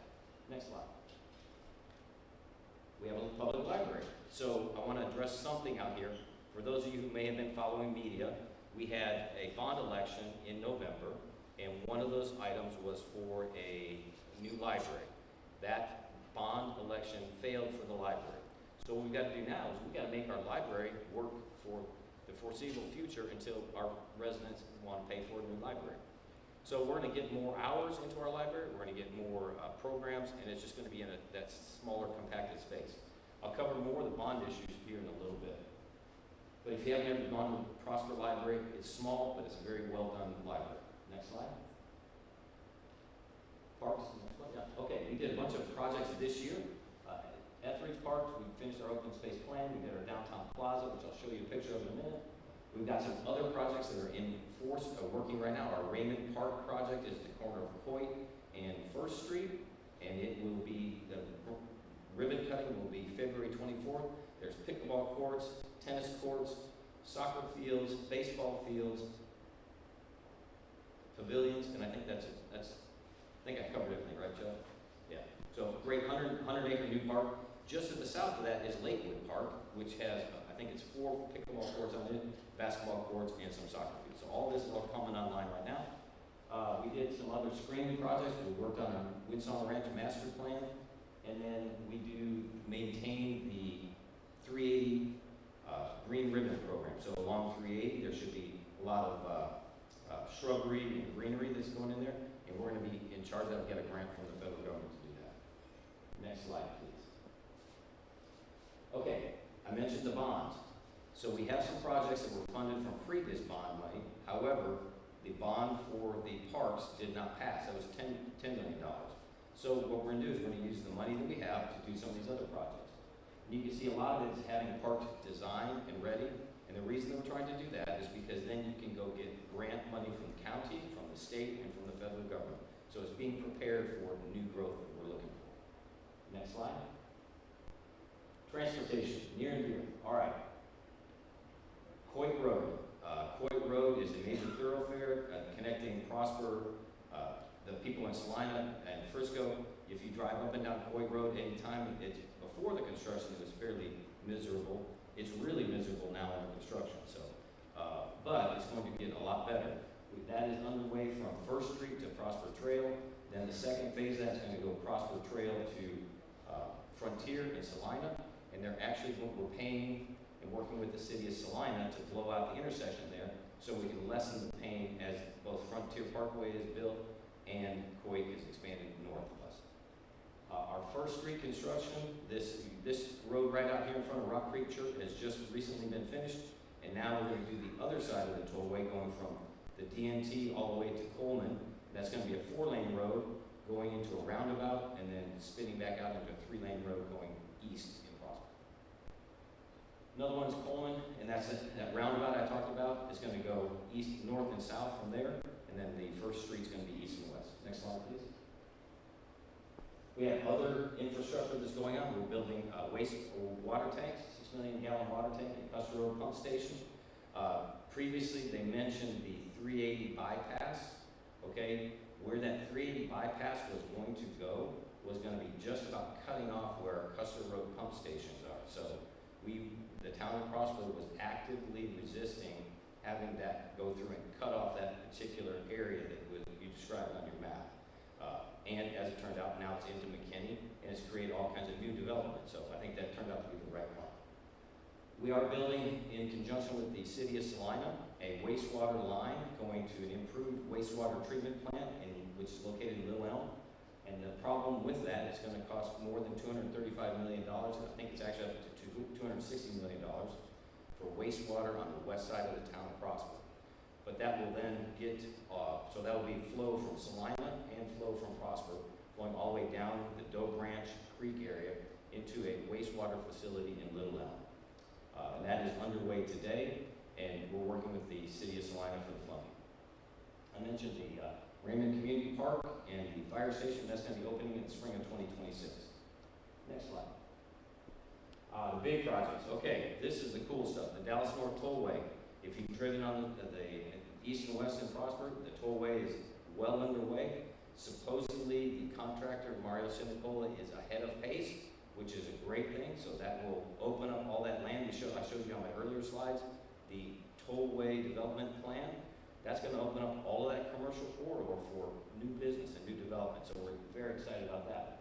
Next slide. We have a public library. So I want to address something out here. For those of you who may have been following media, we had a bond election in November, and one of those items was for a new library. That bond election failed for the library. So what we've got to do now is we've got to make our library work for the foreseeable future until our residents want to pay for a new library. So we're going to get more hours into our library, we're going to get more programs, and it's just going to be in that smaller, compacted space. I'll cover more of the bond issues here in a little bit. But if you haven't ever gone to Prosper Library, it's small, but it's a very well done library. Next slide. Parks, next one. Yeah. Okay, we did a bunch of projects this year. Etheridge Park, we finished our open space plan. We did our downtown plaza, which I'll show you a picture of in a minute. We've got some other projects that are in force, working right now. Our Raymond Park project is at the corner of Coit and 1st Street, and it will be, the ribbon cutting will be February 24th. There's pickleball courts, tennis courts, soccer fields, baseball fields, pavilions, and I think I think I covered everything, right, Joe? Yeah. So great 100-acre new park. Just to the south of that is Lakewood Park, which has, I think it's 4 pickleball courts on it, basketball courts, and some soccer fields. So all this is all coming online right now. We did some other screening projects. We worked on a Winsong Ranch master plan, and then we do maintain the 380 green ribbon program. So along 380, there should be a lot of shrubbery and greenery that's going in there, and we're going to be in charge of that. We get a grant from the federal government to do that. Next slide, please. Okay, I mentioned the bonds. So we have some projects that were funded from previous bond money. However, the bond for the parks did not pass. That was $10 million. So what we're going to do is we're going to use the money that we have to do some of these other projects. And you can see a lot of it is having parks designed and ready. And the reason that we're trying to do that is because then you can go get grant money from the county, from the state, and from the federal government. So it's being prepared for the new growth that we're looking for. Next slide. Transportation, near and dear. All right. Coit Road. Coit Road is a major thoroughfare connecting Prosper, the people in Salina and Frisco. If you drive up and down Coit Road anytime, it's before the construction, it was fairly miserable. It's really miserable now under construction. So, but it's going to get a lot better. That is underway from 1st Street to Prosper Trail. Then the second phase of that's going to go Prosper Trail to Frontier in Salina. And they're actually, we're paying and working with the city of Salina to blow out the intersection there so we can lessen the pain as both Frontier Parkway is built and Coit is expanded north of us. Our 1st Street construction, this road right out here in front of Rock Creek Church has just recently been finished, and now we're going to do the other side of the tollway going from the DNT all the way to Coleman. That's going to be a 4-lane road going into a roundabout and then spinning back out into a 3-lane road going east in Prosper. Another one is Coleman, and that's that roundabout I talked about. It's going to go east, north, and south from there, and then the 1st Street's going to be east and west. Next slide, please. We have other infrastructure that's going on. We're building waste water tanks, 6 million gallon water tank at Custer Road Pump Station. Previously, they mentioned the 380 bypass. Okay, where that 380 bypass was going to go was going to be just about cutting off where our Custer Road pump stations are. So the town of Prosper was actively resisting having that go through and cut off that particular area that you described on your map. And as it turned out, now it's into McKinney, and it's created all kinds of new development. So I think that turned out to be the right one. We are building, in conjunction with the city of Salina, a wastewater line going to an improved wastewater treatment plant, which is located in Little Elm. And the problem with that, it's going to cost more than $235 million. I think it's actually up to $260 million for wastewater on the west side of the town of Prosper. But that will then get, so that will be flow from Salina and flow from Prosper, flowing all the way down the Doe Branch Creek area into a wastewater facility in Little Elm. And that is underway today, and we're working with the city of Salina for the funding. I mentioned the Raymond Community Park and the fire station. That's going to be opening in the spring of 2026. Next slide. The big projects. Okay, this is the cool stuff. The Dallas North Tollway. If you've driven on the east and west in Prosper, the tollway is well underway. Supposedly, the contractor, Mario Sinicola, is ahead of pace, which is a great thing. So that will open up all that land. I showed you on my earlier slides the tollway development plan. That's going to open up all of that commercial corridor for new business and new development. So we're very excited about that.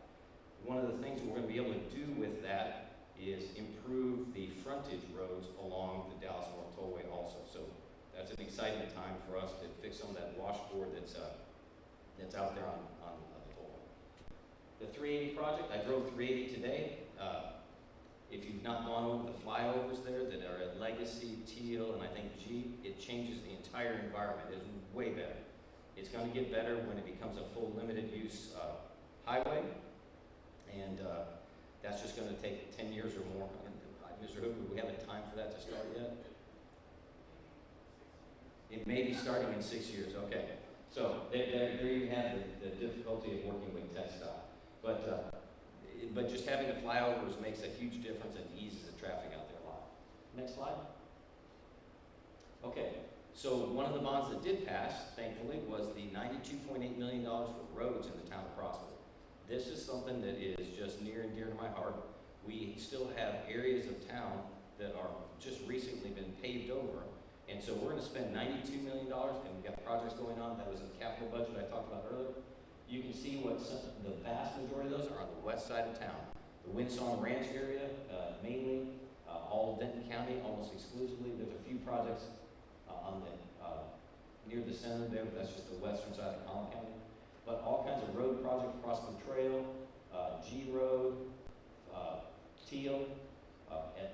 One of the things we're going to be able to do with that is improve the frontage roads along the Dallas North Tollway also. So that's an exciting time for us to fix some of that washboard that's out there on the tollway. The 380 project, I drove 380 today. If you've not gone over the flyovers there that are at Legacy, Teal, and I think G, it changes the entire environment. It's way better. It's going to get better when it becomes a full limited use highway, and that's just going to take 10 years or more. Mr. Hoover, we haven't time for that to start yet? It may be starting in 6 years, okay. So there you have the difficulty of working with TxDOT. But just having the flyovers makes a huge difference and eases the traffic out there a lot. Next slide. Okay, so one of the bonds that did pass, thankfully, was the $92.8 million for roads in the town of Prosper. This is something that is just near and dear to my heart. We still have areas of town that are just recently been paved over. And so we're going to spend $92 million, and we've got projects going on. That was in the capital budget I talked about earlier. You can see the vast majority of those are on the west side of town. The Windsong Ranch area, mainly, all Denton County, almost exclusively. There's a few projects on the near the center there, but that's just the western side of Collin County. But all kinds of road projects, Prosper Trail, G Road, Teal.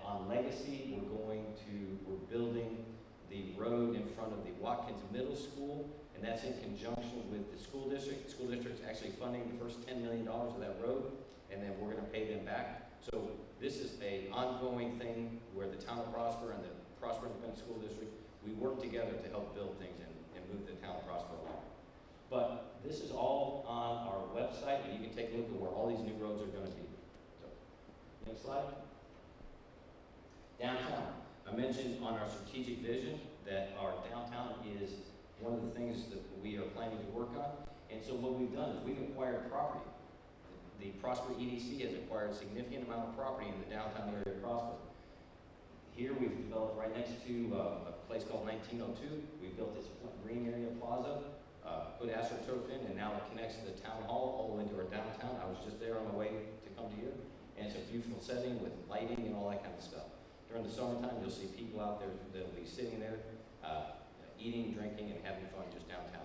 On Legacy, we're building the road in front of the Watkins Middle School, and that's in conjunction with the school district. The school district's actually funding the first $10 million of that road, and then we're going to pay them back. So this is an ongoing thing where the town of Prosper and the Prosper Independent School District, we work together to help build things and move the town of Prosper along. But this is all on our website, and you can take a look at where all these new roads are going to be. So, next slide. Downtown. I mentioned on our strategic vision that our downtown is one of the things that we are planning to work on. And so what we've done is we've acquired property. The Prosper EDC has acquired a significant amount of property in the downtown area of Prosper. Here we've developed right next to a place called 1902. We built this green area plaza, put AstroTurf in, and now it connects to the town hall all the way to our downtown. I was just there on the way to come to here. And it's a beautiful setting with lighting and all that kind of stuff. During the summertime, you'll see people out there that'll be sitting there, eating, drinking, and having fun just downtown.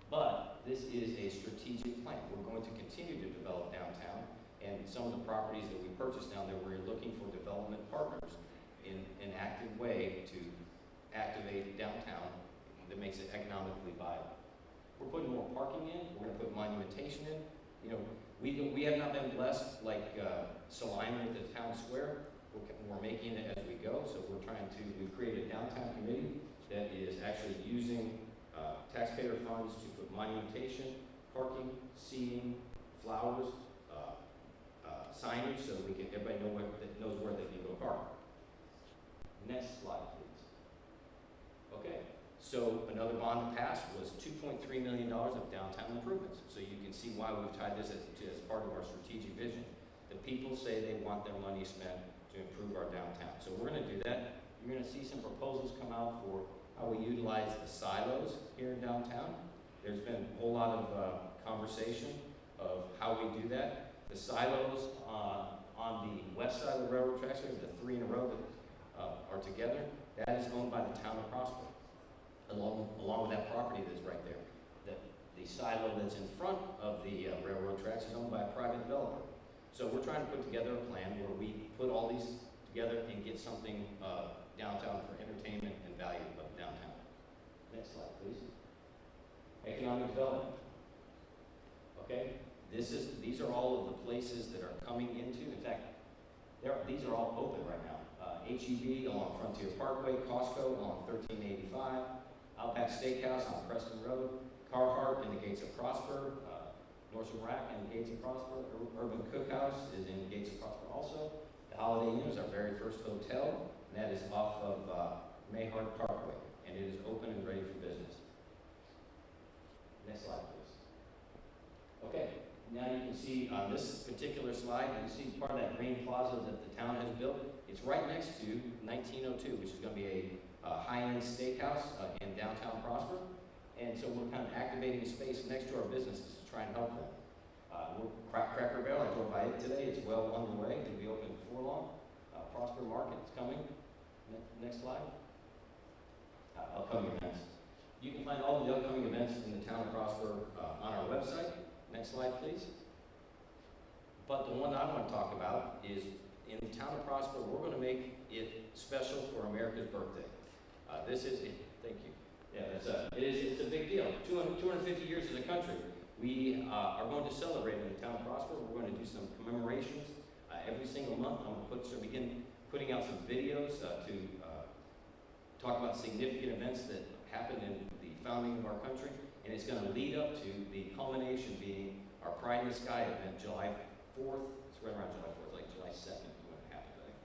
But this is a strategic plan. We're going to continue to develop downtown, and some of the properties that we purchased down there, we're looking for development partners in an active way to activate downtown that makes it economically viable. We're putting more parking in. We're going to put monumentation in. You know, we have not been blessed like Salina with the town square. We're making it as we go, so we've created a downtown committee that is actually using taxpayer funds to put monumentation, parking, seating, flowers, signage, so that everybody knows where they can go park. Next slide, please. Okay, so another bond that passed was $2.3 million of downtown improvements. So you can see why we've tied this as part of our strategic vision. The people say they want their money spent to improve our downtown. So we're going to do that. You're going to see some proposals come out for how we utilize the silos here in downtown. There's been a whole lot of conversation of how we do that. The silos on the west side of the railroad tracks, the three in a row that are together, that is owned by the town of Prosper, along with that property that's right there. The The silo that's in front of the railroad tracks is owned by a private developer. So we're trying to put together a plan where we put all these together and get something downtown for entertainment and value of downtown. Next slide, please. Economic development. Okay, these are all of the places that are coming into. In fact, these are all open right now. HEB along Frontier Parkway, Costco along 1385, Outback Steakhouse on Preston Road, Carhartt in the Gates of Prosper, Nordstrom Rack in the Gates of Prosper, Urban Cookhouse is in the Gates of Prosper also. The Holiday Inn is our very first hotel, and that is off of Mayhart Parkway, and it is open and ready for business. Next slide, please. Okay, now you can see on this particular slide, you can see part of that green plaza that the town has built. It's right next to 1902, which is going to be a high-end steakhouse in downtown Prosper. And so we're kind of activating a space next to our businesses to try and help them. Cracker Barrel, I drove by it today. It's well underway. It'll be open before long. Prosper Market is coming. Next slide. Upcoming events. You can find all the upcoming events in the town of Prosper on our website. Next slide, please. But the one I want to talk about is in the town of Prosper, we're going to make it special for America's birthday. This is it. Thank you. Yeah, it's a big deal. 250 years as a country. We are going to celebrate in the town of Prosper. We're going to do some commemorations every single month. I'm going to begin putting out some videos to talk about significant events that happened in the founding of our country. And it's going to lead up to the culmination being our Pride in the Sky event, July 4th. It's right around July 4th, like July 2nd is when it happens, I think,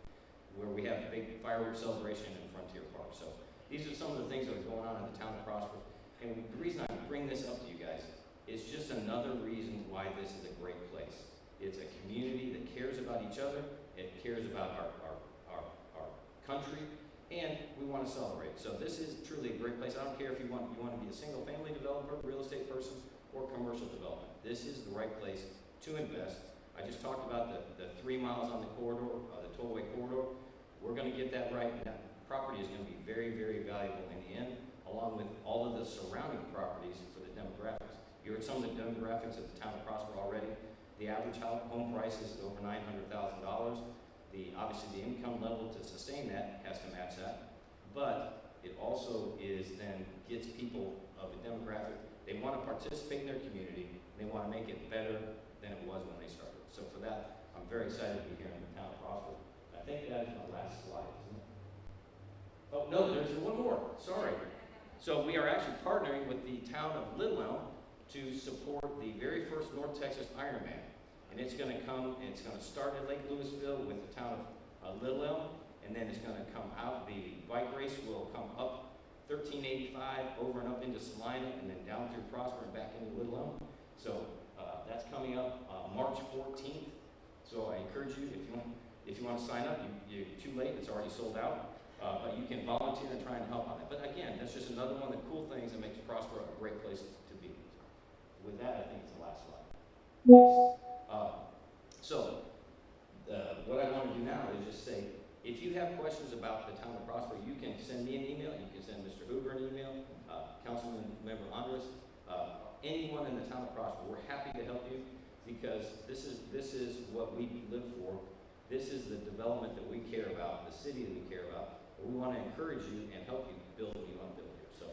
where we have a big fireworks celebration in Frontier Park. So these are some of the things that are going on in the town of Prosper. And the reason I bring this up to you guys is just another reason why this is a great place. It's a community that cares about each other, it cares about our country, and we want to celebrate. So this is truly a great place. I don't care if you want to be a single family developer, real estate person, or commercial development. This is the right place to invest. I just talked about the 3 miles on the corridor, the tollway corridor. We're going to get that right. That property is going to be very, very valuable in the end, along with all of the surrounding properties for the demographics. You heard some of the demographics of the town of Prosper already. The average home price is over $900,000. Obviously the income level to sustain that has to match that, but it also then gets people of a demographic. They want to participate in their community, and they want to make it better than it was when they started. So for that, I'm very excited to be here in the town of Prosper. I think that is my last slide, isn't it? Oh, no, there's one more. Sorry. So we are actually partnering with the town of Little Elm to support the very first North Texas Ironman. And it's going to start in Lake Louisville with the town of Little Elm, and then it's going to come out. The bike race will come up 1385 over and up into Salina, and then down through Prosper and back into Little Elm. So that's coming up March 14th. So I encourage you, if you want to sign up, you're too late. It's already sold out. But you can volunteer and try and help on it. But again, that's just another one of the cool things that makes Prosper a great place to be. With that, I think it's the last slide. What I want to do now is just say, if you have questions about the town of Prosper, you can send me an email. You can send Mr. Hoover an email, Councilman Member Andres, anyone in the town of Prosper. We're happy to help you because this is what we live for. This is the development that we care about, the city that we care about. We want to encourage you and help you build what you want to build here. So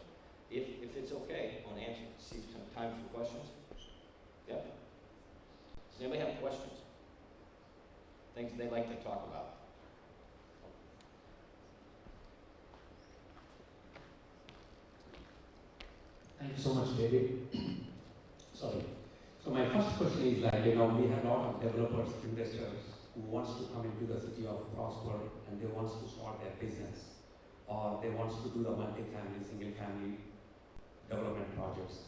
if it's okay, I want to see some time for questions. Yep. Does anybody have questions? Things they'd like to talk about? Thank you so much, David. Sorry. So my first question is we have a lot of developers, investors who wants to come into the city of Prosper and they wants to start their business, or they wants to do the multi-family, single-family development projects.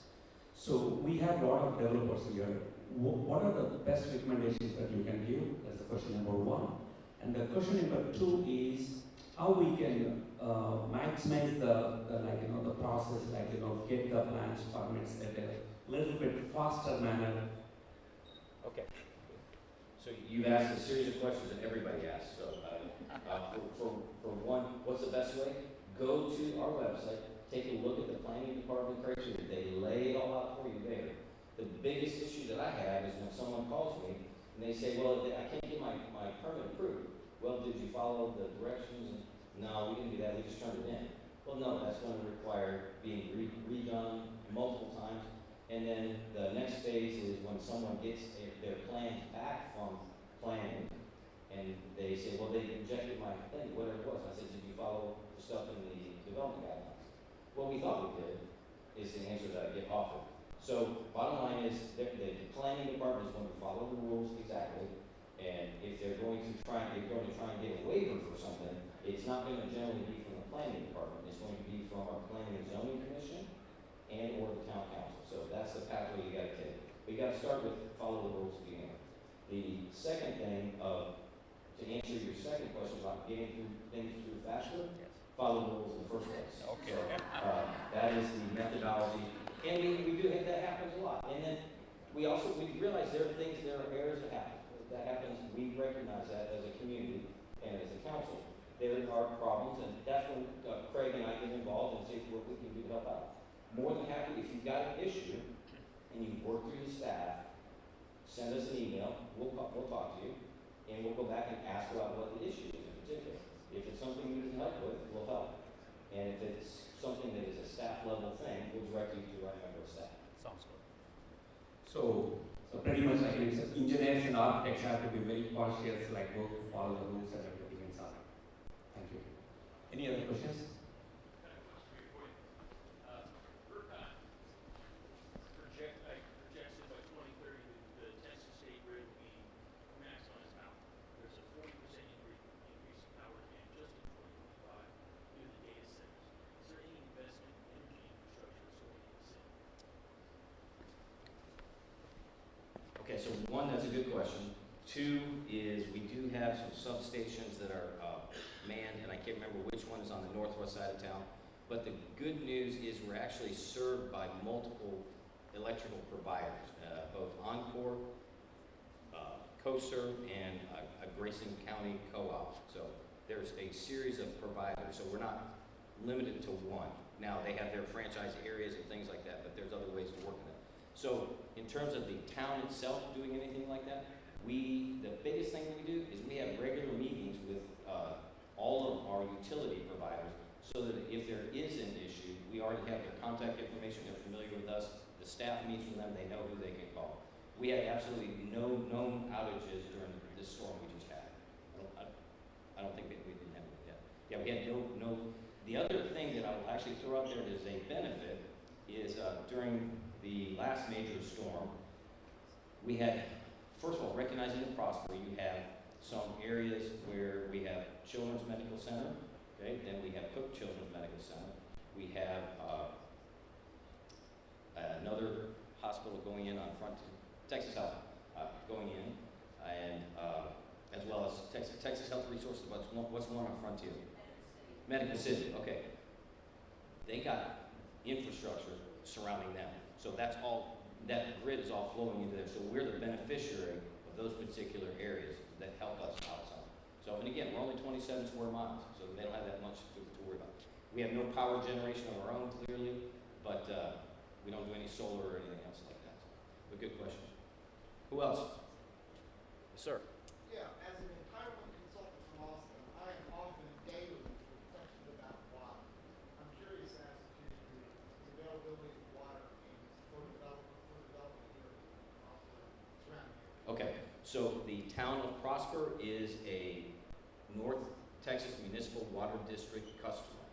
So we have a lot of developers here. What are the best recommendations that you can give? That's the question number one. And the question number two is how we can maximize the process, get the plans, permits at a little bit faster manner. Okay. So you've asked a series of questions that everybody asks. So for one, what's the best way? Go to our website, take a look at the planning department criteria. They lay it all out for you there. The biggest issue that I have is when someone calls me and they say, well, I can't get my permit approved. Well, did you follow the directions? No, we didn't do that, we just turned it in. Well, no, that's going to require being redone multiple times. And then the next phase is when someone gets their plans back from planning, and they say, well, they rejected my thing, whatever it was. I said, did you follow the stuff in the development guidelines? What we thought we did is the answer that I get offered. So bottom line is the planning department is going to follow the rules exactly, and if they're going to try and get a waiver for something, it's not going to generally be from the planning department. It's going to be from our planning and zoning commission and or the town council. So that's the pathway you got to take. But you got to start with follow the rules to begin with. The second thing to answer your second question about getting things through faster, follow the rules in the first place. Okay. So, that is the methodology. And we do think that happens a lot. And then we realize there are errors that happen. That happens, we recognize that as a community and as a council. There are problems, and that's when Craig and I get involved and see what we can do to help out. More than happy, if you've got an issue and you work through your staff, send us an email, we'll talk to you, and we'll go back and ask about what the issue is in particular. If it's something we can help with, we'll help. And if it's something that is a staff level thing, we'll direct you to our member of staff. Sounds good. So pretty much like it's engineers and architects have to be very cautious, like go follow the rules and everything and so on. Thank you. Any other questions? Projected by 2030 the Texas state grid will be maxed on its power. There's a 40% increase in power demand just in 2025 due to the data centers. Is there any investment in energy infrastructure associated with this? Okay, so one, that's a good question. Two is we do have some substations that are manned, and I can't remember which one is on the northwest side of town. But the good news is we're actually served by multiple electrical providers, both Encore, CoServe, and a Grayson County co-op. So there's a series of providers, so we're not limited to one. Now, they have their franchise areas and things like that, but there's other ways to work with it. So in terms of the town itself doing anything like that, the biggest thing we do is we have regular meetings with all of our utility providers so that if there is an issue, we already have their contact information, they're familiar with us, the staff meets with them, they know who they can call. We had absolutely no known outages during this storm we just had. I don't think we didn't have it yet. Yeah, we had no. The other thing that I will actually throw out there as a benefit is during the last major storm, we had, first of all, recognizing the Prosper, you have some areas where we have Children's Medical Center, okay? Then we have Cook Children's Medical Center. We have another hospital going in on front, Texas Health going in, and as well as Texas Health Resources. What's one on Frontier? Medical City. Okay. They got infrastructure surrounding them, so that's all. That grid is all flowing into there. So we're the beneficiary of those particular areas that help us out some. So, and again, we're only 27 square miles, so they don't have that much to worry about. We have no power generation of our own, clearly, but we don't do any solar or anything else like that. But good question. Who else? Yes, sir. Yeah, as an entitlement consultant from Austin, I am often daily with questions about water. I'm curious as to the availability of water for development here in Austin, surrounding area. Okay, so the town of Prosper is a North Texas Municipal Water District customer.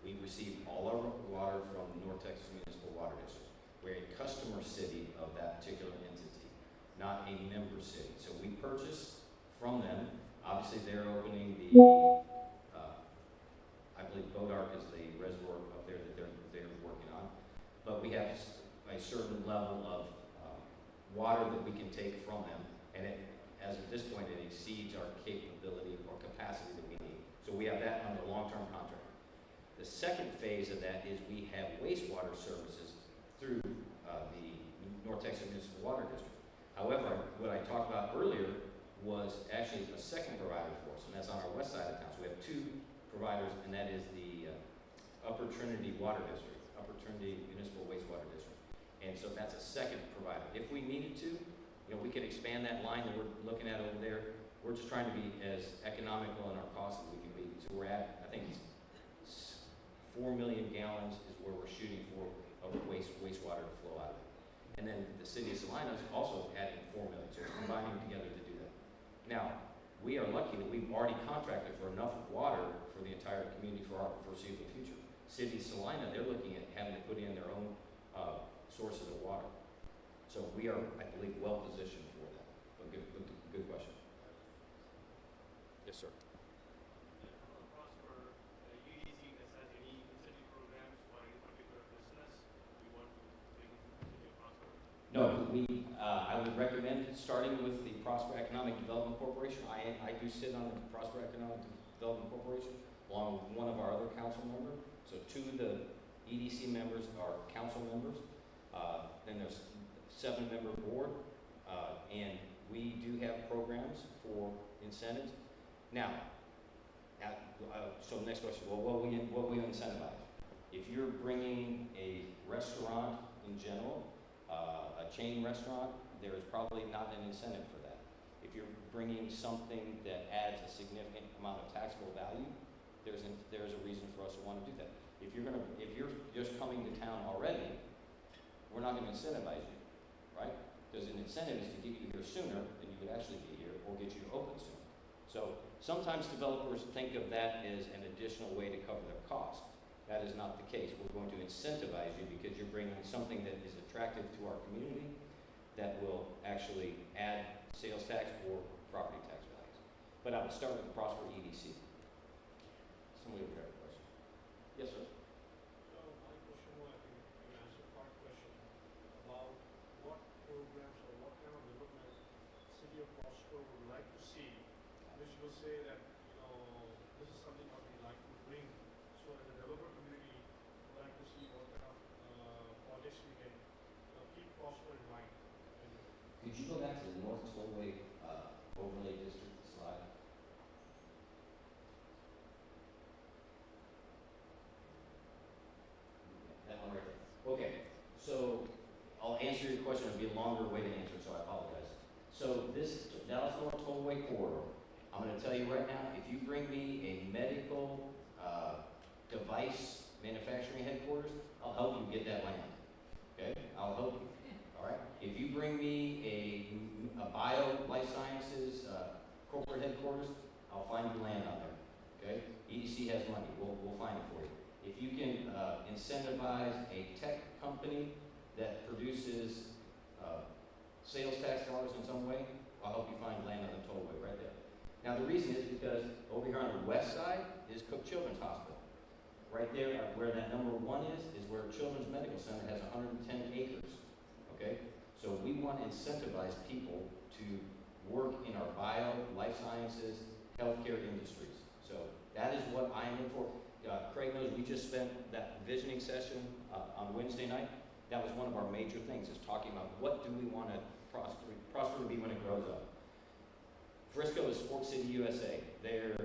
We receive all our water from the North Texas Municipal Water District. We're a customer city of that particular entity, not a member city. So we purchase from them. Obviously, they're opening the, I believe Bodark is the reservoir up there that they're working on. But we have a certain level of water that we can take from them, and as of this point, it exceeds our capability or capacity that we need. So we have that under long-term contract. The second phase of that is we have wastewater services through the North Texas Municipal Water District. However, what I talked about earlier was actually a second provider for us, and that's on our west side of town. So we have two providers, and that is the Upper Trinity Water District, Upper Trinity Municipal Wastewater District. And so that's a second provider. If we needed to, we could expand that line that we're looking at over there. We're just trying to be as economical in our costs as we can be. So we're at, I think it's 4 million gallons is where we're shooting for of wastewater to flow out of it. And then the city of Salina is also adding 4 million, so we're combining together to do that. Now, we are lucky that we've already contracted for enough water for the entire community for our foreseeable future. City of Salina, they're looking at having to put in their own sources of water. So we are, I believe, well positioned for that. But good question. Yes, sir. Prosper, UDC has any incentive programs for any particular business we want to bring into Prosper? No, I would recommend starting with the Prosper Economic Development Corporation. I do sit on the Prosper Economic Development Corporation along with one of our other council members. So 2 of the EDC members are council members. Then there's 7-member board, and we do have programs for incentives. Now, so next question, well, what we incentivize? If you're bringing a restaurant in general, a chain restaurant, there is probably not an incentive for that. If you're bringing something that adds a significant amount of taxable value, there's a reason for us to want to do that. If you're just coming to town already, we're not going to incentivize you, right? Because an incentive is to get you here sooner than you would actually be here, or get you to open sooner. So sometimes developers think of that as an additional way to cover their cost. That is not the case. We're going to incentivize you because you're bringing something that is attractive to our community that will actually add sales tax or property tax values. But I would start with the Prosper EDC. Somebody over there have a question. Yes, sir. So my question was, you answered part question about what programs or what kind of development City of Prosper would like to see, which will say that, this is something that we like to bring. So as a developer community, we like to see what kind of projects we can keep Prosper in mind. Could you go back to the North Tollway overlay district slide? That one right there. Okay, so I'll answer your question. It'll be a longer way to answer, so I apologize. So this Dallas North Tollway corridor, I'm going to tell you right now, if you bring me a medical device manufacturing headquarters, I'll help you get that land. Okay, I'll help you. All right. If you bring me a bio life sciences corporate headquarters, I'll find you land out there. Okay, EDC has money. We'll find it for you. If you can incentivize a tech company that produces sales tax dollars in some way, I'll help you find land on the tollway right there. Now the reason is because over here on the west side is Cook Children's Hospital. Right there, where that number 1 is where Children's Medical Center has 110 acres. Okay, so we want to incentivize people to work in our bio, life sciences, healthcare industries. So that is what I'm in for. Craig knows we just spent that visioning session on Wednesday night. That was one of our major things, is talking about what do we want to prosper to be when it grows up. Frisco is Sports City USA. They're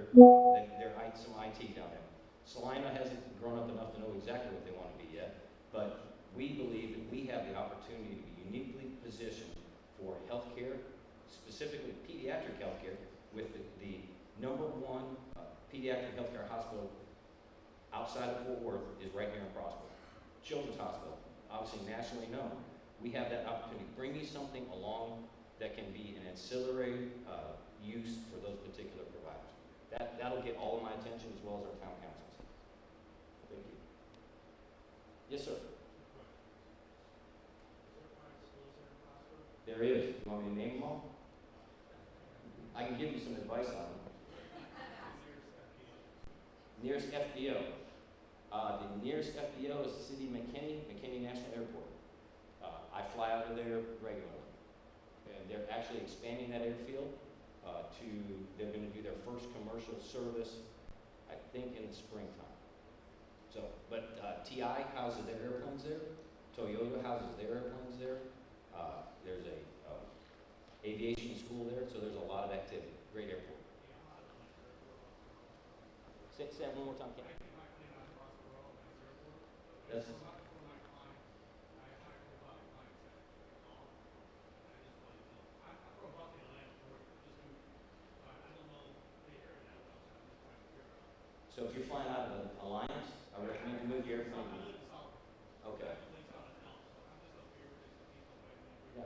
some IT down there. Salina hasn't grown up enough to know exactly what they want to be yet, but we believe that we have the opportunity to be uniquely positioned for healthcare, specifically pediatric healthcare, with the number 1 pediatric healthcare hospital outside of Fort Worth is right here in Prosper. Children's Hospital, obviously nationally known. We have that opportunity. Bring me something along that can be an ancillary use for those particular providers. That'll get all of my attention as well as our town councils. Thank you. Yes, sir. There is. You want me to name them all? I can give you some advice on them. Nearest FBO. The nearest FBO is the city of McKinney National Airport. I fly out of there regularly. And they're actually expanding that airfield they're going to do their first commercial service, I think, in the springtime. So, but TI houses their airplanes there. Toyota houses their airplanes there. There's a aviation school there, so there's a lot of activity. Great airport. Say that one more time, Ken. So if you're flying out of the Alliance, I recommend you move your airplane. Okay. Yeah.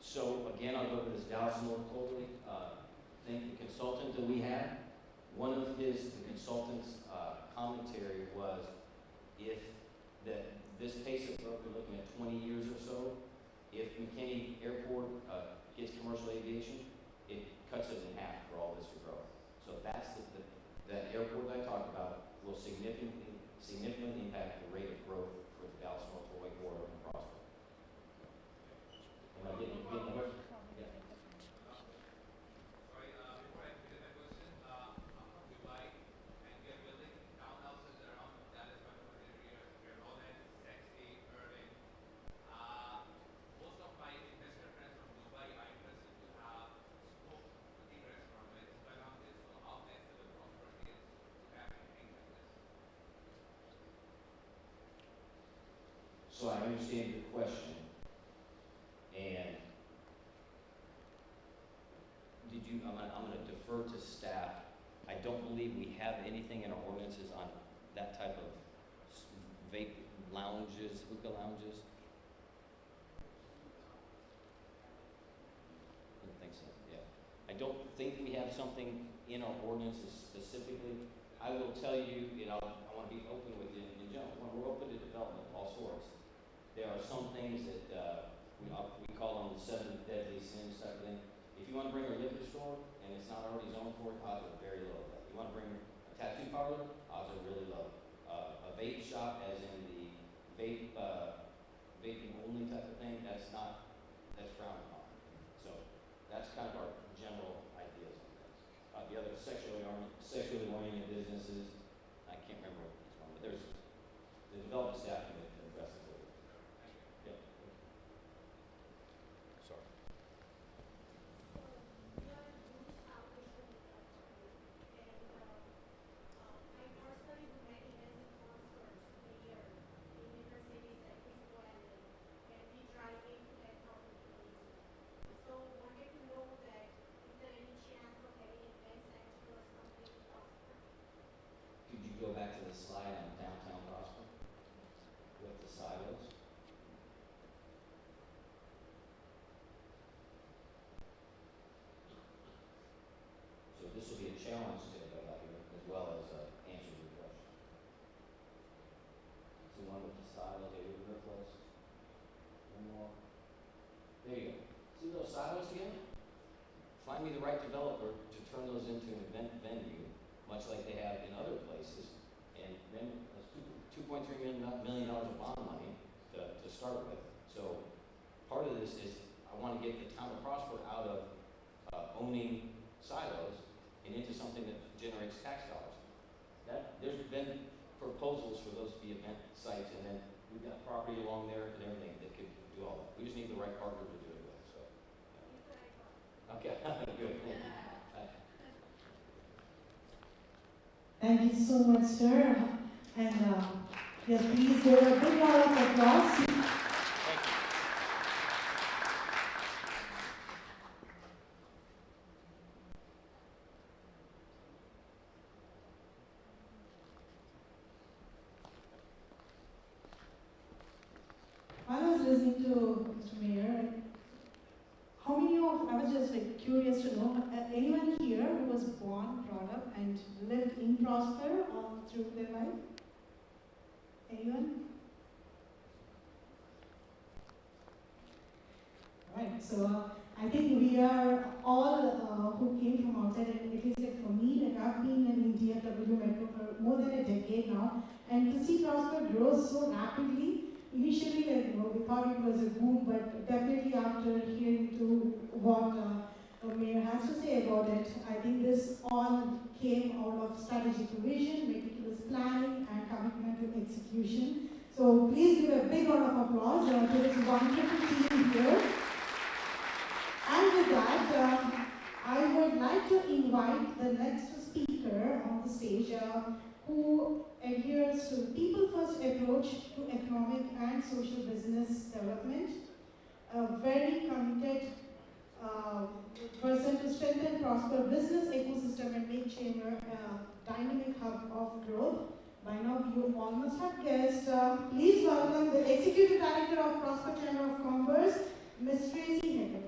So again, I'll go over this Dallas North totally. Think the consultant that we had, one of the consultant's commentary was if this pace of growth, we're looking at 20 years or so, if McKinney Airport gets commercial aviation, it cuts it in half for all this to grow. So that's that airport that I talked about will significantly impact the rate of growth for the Dallas North Tollway corridor and Prosper. Am I getting the question? Yeah. Sorry, before I begin my question, I'm from Dubai and we are building townhouses around Dallas metropolitan area. They're all that sexy, urban. Most of my investor friends from Dubai are interested to have smoke boutique restaurant where it's lounges. So how flexible Prosper is to have anything like this? So I understand your question. And did you, I'm gonna defer to staff. I don't believe we have anything in our ordinances on that type of vape lounges, hookah lounges. I don't think so, yeah. I don't think we have something in our ordinances specifically. I will tell you, I wanna be open with you in general. When we're open to development of all sorts, there are some things that, we call them the 7 deadly sins type of thing. If you want to bring a liquor store and it's not already zoned for it, odds are very low. If you want to bring a tattoo parlor, odds are really low. A vape shop, as in the vaping only type of thing, that's frowned upon. So that's kind of our general ideas on this. The other sexually oriented businesses, I can't remember what each one, but there's the development staff can address it. Yeah. Sorry. Could you go back to the slide on downtown Prosper with the silos? So this will be a challenge to go out here as well as answer your question. So one with the silos, okay, real close. One more. There you go. See those silos again? Find me the right developer to turn those into an event venue, much like they have in other places, and then that's $2.3 million of bond money to start with. So part of this is I want to get the town of Prosper out of owning silos and into something that generates tax dollars. There's been proposals for those to be event sites, and then we've got property along there and everything that could do all that. We just need the right partner to do it with. So. Okay, good. Thank you. Thank you so much, sir. And yes, please give a big round of applause. I was listening to Mr. Mayor. How many of, I was just curious to know, anyone here who was born, brought up, and lived in Prosper all through their life? Anyone? Right, so I think we are all who came from outside, and at least for me, I've been in DFW Metro for more than a decade now, and to see Prosper grow so rapidly. Initially, we thought it was a boom, but definitely after hearing to what the mayor has to say about it, I think this all came out of strategic vision, meticulous planning, and commitment to execution. So please give a big round of applause to this wonderful team here. And with that, I would like to invite the next speaker on the stage who adheres to people first approach approach to economic and social business development, a very committed person to strengthen prosper business ecosystem and make Chamber a dynamic hub of growth. By now you all must have guessed. Please welcome the Executive Director of Prosper Chamber of Commerce, Ms. Tracy Hickman.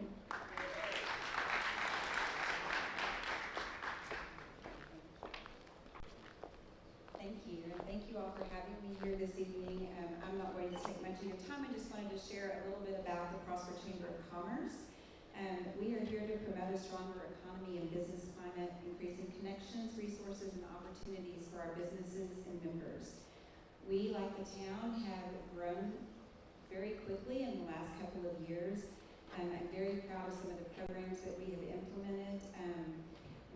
Thank you, and thank you all for having me here this evening. I'm not going to take much of your time. I just wanted to share a little bit about the Prosper Chamber of Commerce. We are here to promote a stronger economy and business climate, increasing connections, resources, and opportunities for our businesses and members. We, like the town, have grown very quickly in the last couple of years. I'm very proud of some of the programs that we have implemented.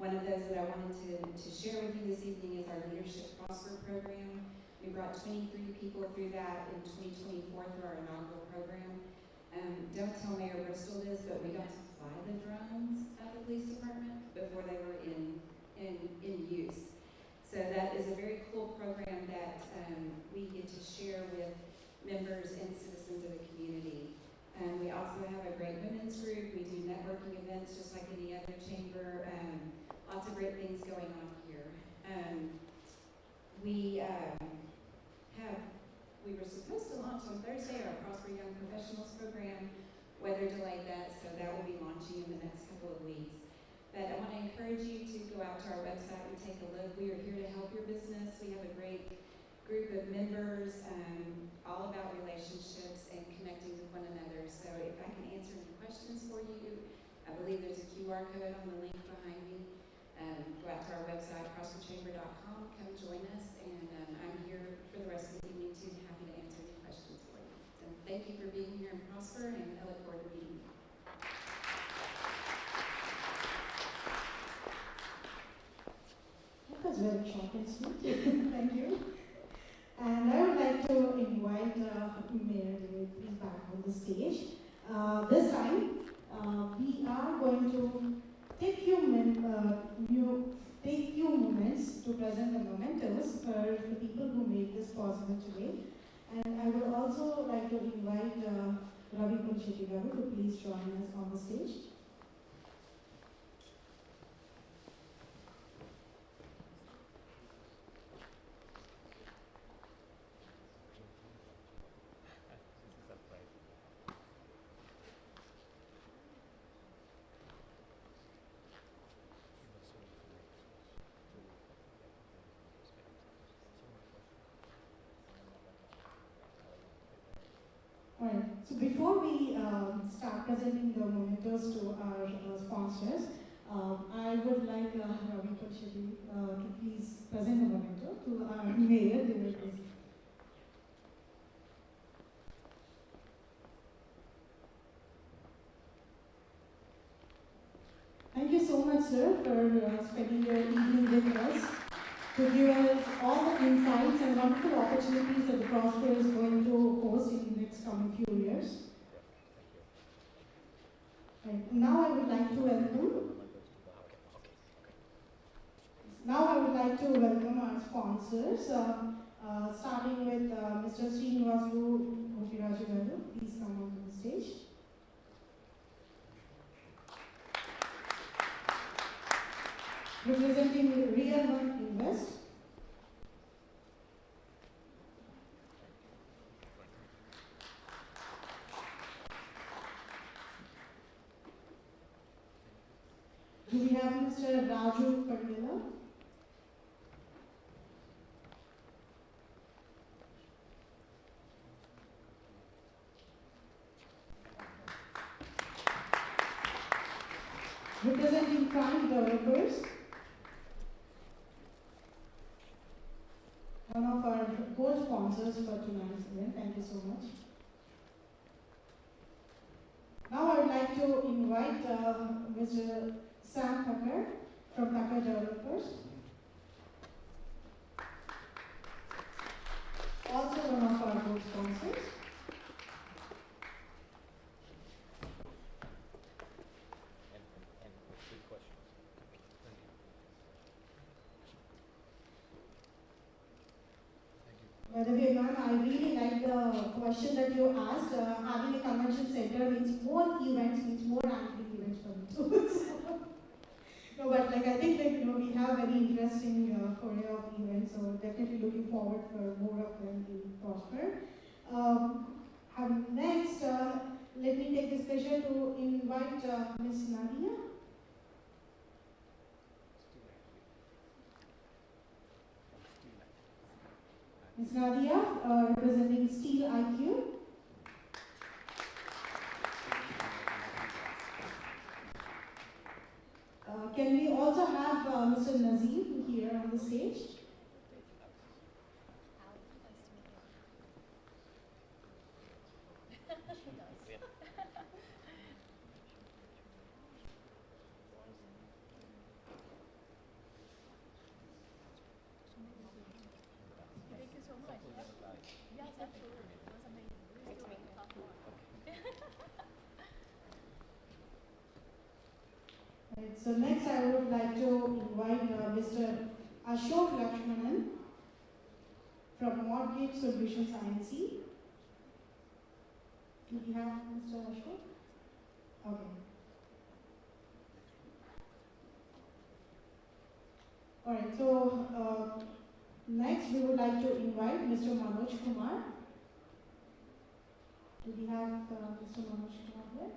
One of those that I wanted to share with you this evening is our Leadership Prosper program. We brought 23 people through that in 2024 through our inaugural program. Don't tell Mayor Bristol this, but we got to fly the drones at the police department before they were in use. So that is a very cool program that we get to share with members and citizens of the community. We also have a great women's group. We do networking events just like any other chamber. Lots of great things going on here. We were supposed to launch on Thursday our Prosper Young Professionals program. Weather delayed that, so that will be launching in the next couple of weeks. But I want to encourage you to go out to our website and take a look. We are here to help your business. We have a great group of members, all about relationships and connecting with one another. So if I can answer any questions for you, I believe there's a QR code on the link behind me. Go out to our website, prosperchamber.com, come join us, and I'm here for the rest of the evening too, happy to answer any questions for you. So thank you for being here in Prosper, and I look forward to meeting you. That was very short and sweet. Thank you. And I would like to invite Mayor David please back on the stage. This time, we are going to take few moments to present the mementos for the people who made this possible today. And I would also like to invite Ravi Kulshetty Garu to please join us on the stage. Alright, so before we start presenting the mementos to our sponsors, I would like Ravi Kulshetty to please present the memento to our mayor. Thank you so much, sir, for spending your evening with us, to give us all the insights and wonderful opportunities that the Prosper is going to host in the next coming few years. Right. Now I would like to welcome our sponsors, starting with Mr. Srinivasu Gopiraju Garu. Please come onto the stage. Representing Real One Invest. Do we have Mr. Raju Kandila? Representing Prime Developers. One of our gold sponsors for tonight's event. Thank you so much. Now I would like to invite Mr. Sam Thacker from Thacker Developers. Also one of our gold sponsors. By the way, ma'am, I really like the question that you asked. Having a convention center means more events, means more annual events for me too. No, but like I think we have very interesting foray of events, so definitely looking forward for more of them in Prosper. Next, let me take this pleasure to invite Ms. Nadia. Ms. Nadia, representing Steel IQ. Can we also have Mr. Nazim here on the stage? Thank you so much. Yes, absolutely. It was amazing. Please do it. Talk more. Right, so next I would like to invite Mr. Ashok Lakshmanan from Mortgage Solutions INC. Do we have Mr. Ashok? Okay. Alright, so next we would like to invite Mr. Manoj Kumar. Do we have Mr. Manoj Kumar here?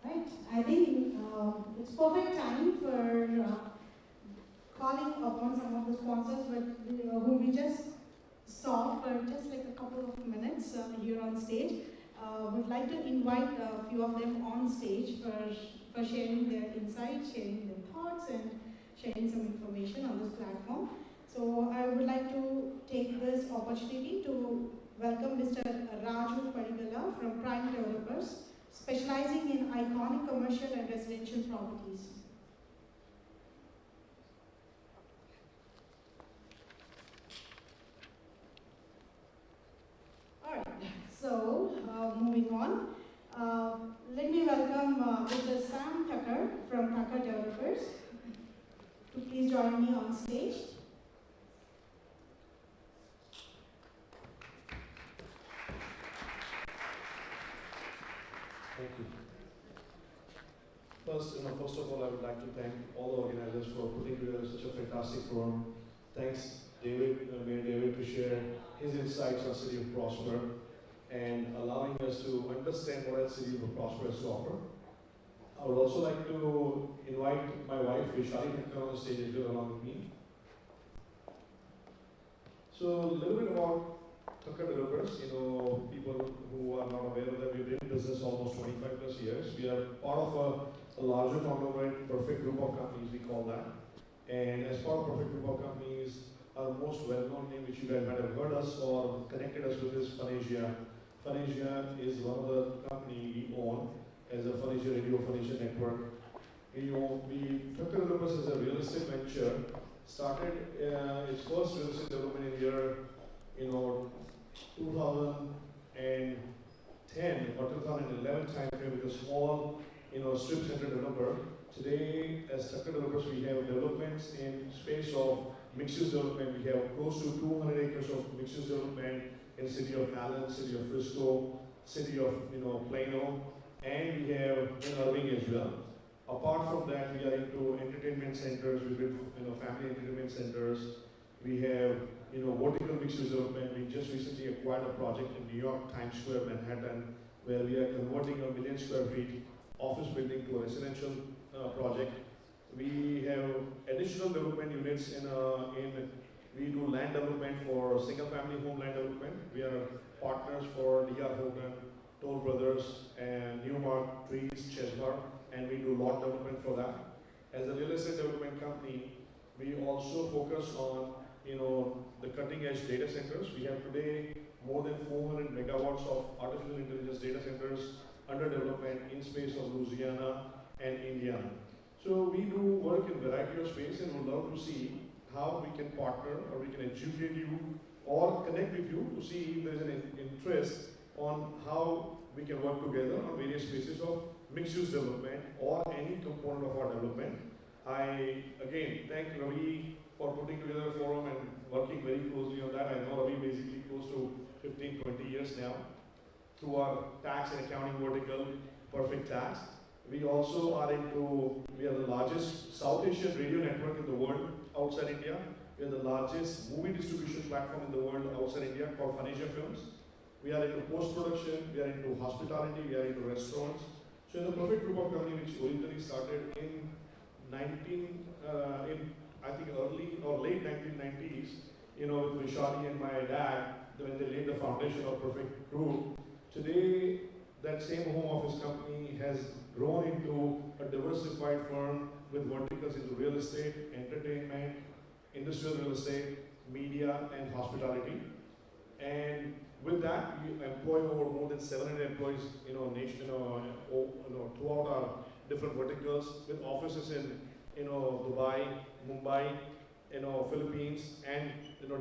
Right, I think it's perfect time for calling upon some of the sponsors who we just saw for just like a couple of minutes here on stage. Would like to invite a few of them on stage for sharing their insights, sharing their thoughts, and sharing some information on this platform. So I would like to take this opportunity to welcome Mr. Raju Padigala from Prime Developers, specializing in iconic commercial and residential properties. Alright, so moving on, let me welcome Mr. Sam Tucker from Tucker Developers to please join me on stage. Thank you. First of all, I would like to thank all the organizers for putting together such a fantastic forum. Thanks, David, Mayor David, to share his insights on City of Prosper and allowing us to understand what else City of Prosper has to offer. I would also like to invite my wife, Vishali, to come on the stage as well along with me. So a little bit about Tucker Developers. People who are not aware of that, we've been in business almost 25 plus years. We are part of a larger conglomerate, perfect group of companies, we call that. And as part of perfect group of companies, our most well-known name, which you guys might have heard us or connected us with, is Phanesia. Phanesia is one of the company we own as a Phanesia Radio Phanesia Network. Tucker Developers is a real estate venture. Started its first real estate development in year 2010 or 2011 timeframe with a small strip center developer. Today, as Tucker Developers, we have developments in space of mixed-use development. We have close to 200 acres of mixed-use development in city of Allen, city of Frisco, city of Plano, and we have in Irving as well. Apart from that, we are into entertainment centers. We build family entertainment centers. We have vertical mixed use development. We just recently acquired a project in New York, Times Square, Manhattan, where we are converting a 1 million square feet office building to a residential project. We have additional development units we do land development for single family home land development. We are partners for D.R. Horton, Toll Brothers, and Newmark, Trees, Chesmar, and we do lot development for that. As a real estate development company, we also focus on the cutting edge data centers. We have today more than 400 megawatts of artificial intelligence data centers under development in space of Louisiana and Indiana. So we do work in variety of space, and would love to see how we can partner or we can educate you or connect with you to see if there's an interest on how we can work together on various spaces of mixed-use development or any component of our development. I again thank Ravi for putting together a forum and working very closely on that. I know Ravi basically close to 15, 20 years now through our tax and accounting vertical, Perfect Tax. We also are we are the largest South Asian radio network in the world outside India. We are the largest movie distribution platform in the world outside India called Phanesia Films. We are into post-production, we are into hospitality, we are into restaurants. So in the Perfect Group of Company, which originally started in I think early or late 1990s, with Vishali and my dad, when they laid the foundation of Perfect Group. Today, that same home office company has grown into a diversified firm with verticals into real estate, entertainment, industrial real estate, media, and hospitality. And with that, we employ over more than 700 employees, throughout our different verticals, with offices in, Dubai, Mumbai, Philippines, and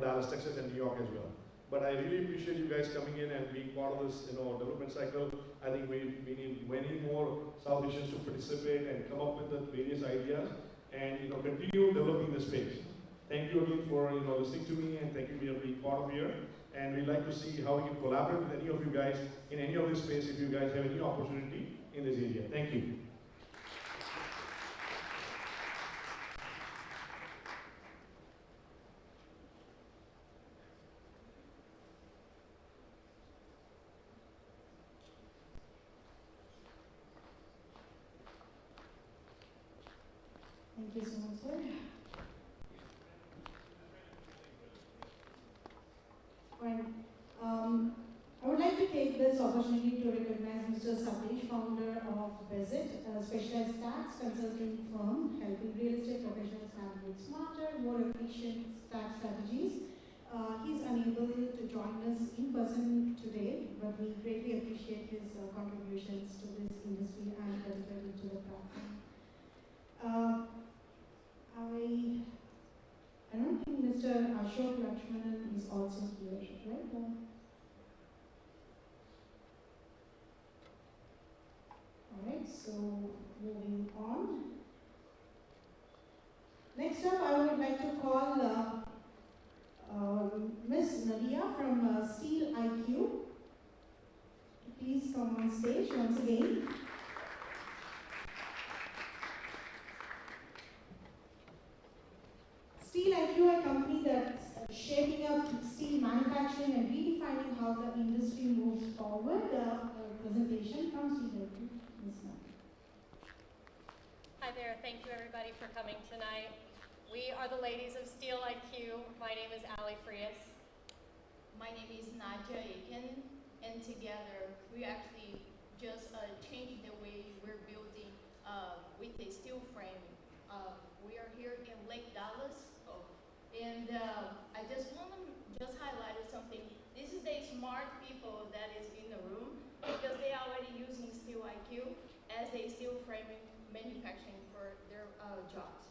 Dallas, Texas, and New York as well. But I really appreciate you guys coming in and being part of this, development cycle. I think we need many more South Asians to participate and come up with the various ideas and continue developing the space. Thank you again for listening to me, and thank you for being part of here. And we'd like to see how we can collaborate with any of you guys in any of this space if you guys have any opportunity in this area. Thank you. Thank you so much, sir. Right. I would like to take this opportunity to recognize Mr. Satish, founder of Visit, a specialized tax consulting firm helping real estate professionals navigate smarter, more efficient tax strategies. He's unable to join us in person today, but we greatly appreciate his contributions to this industry and particularly to the platform. I don't think Mr. Ashok Lakshmanan is also here, right? Alright, so moving on. Next up, I would like to call Ms. Nadia from Steel IQ. Please come on stage once again. Steel IQ, a company that's shaping up steel manufacturing and redefining how the industry moves forward. Presentation from Steel IQ. Ms. Nadia. Hi there, thank you everybody for coming tonight. We are the ladies of Steel IQ. My name is Ali Frias. My name is Nadia Aiken, and together we actually just changed the way we're building with a steel frame. We are here in Lake Dallas, and I just want to highlight something. This is the smart people that is in the room because they are already using Steel IQ as a steel framing manufacturing for their jobs.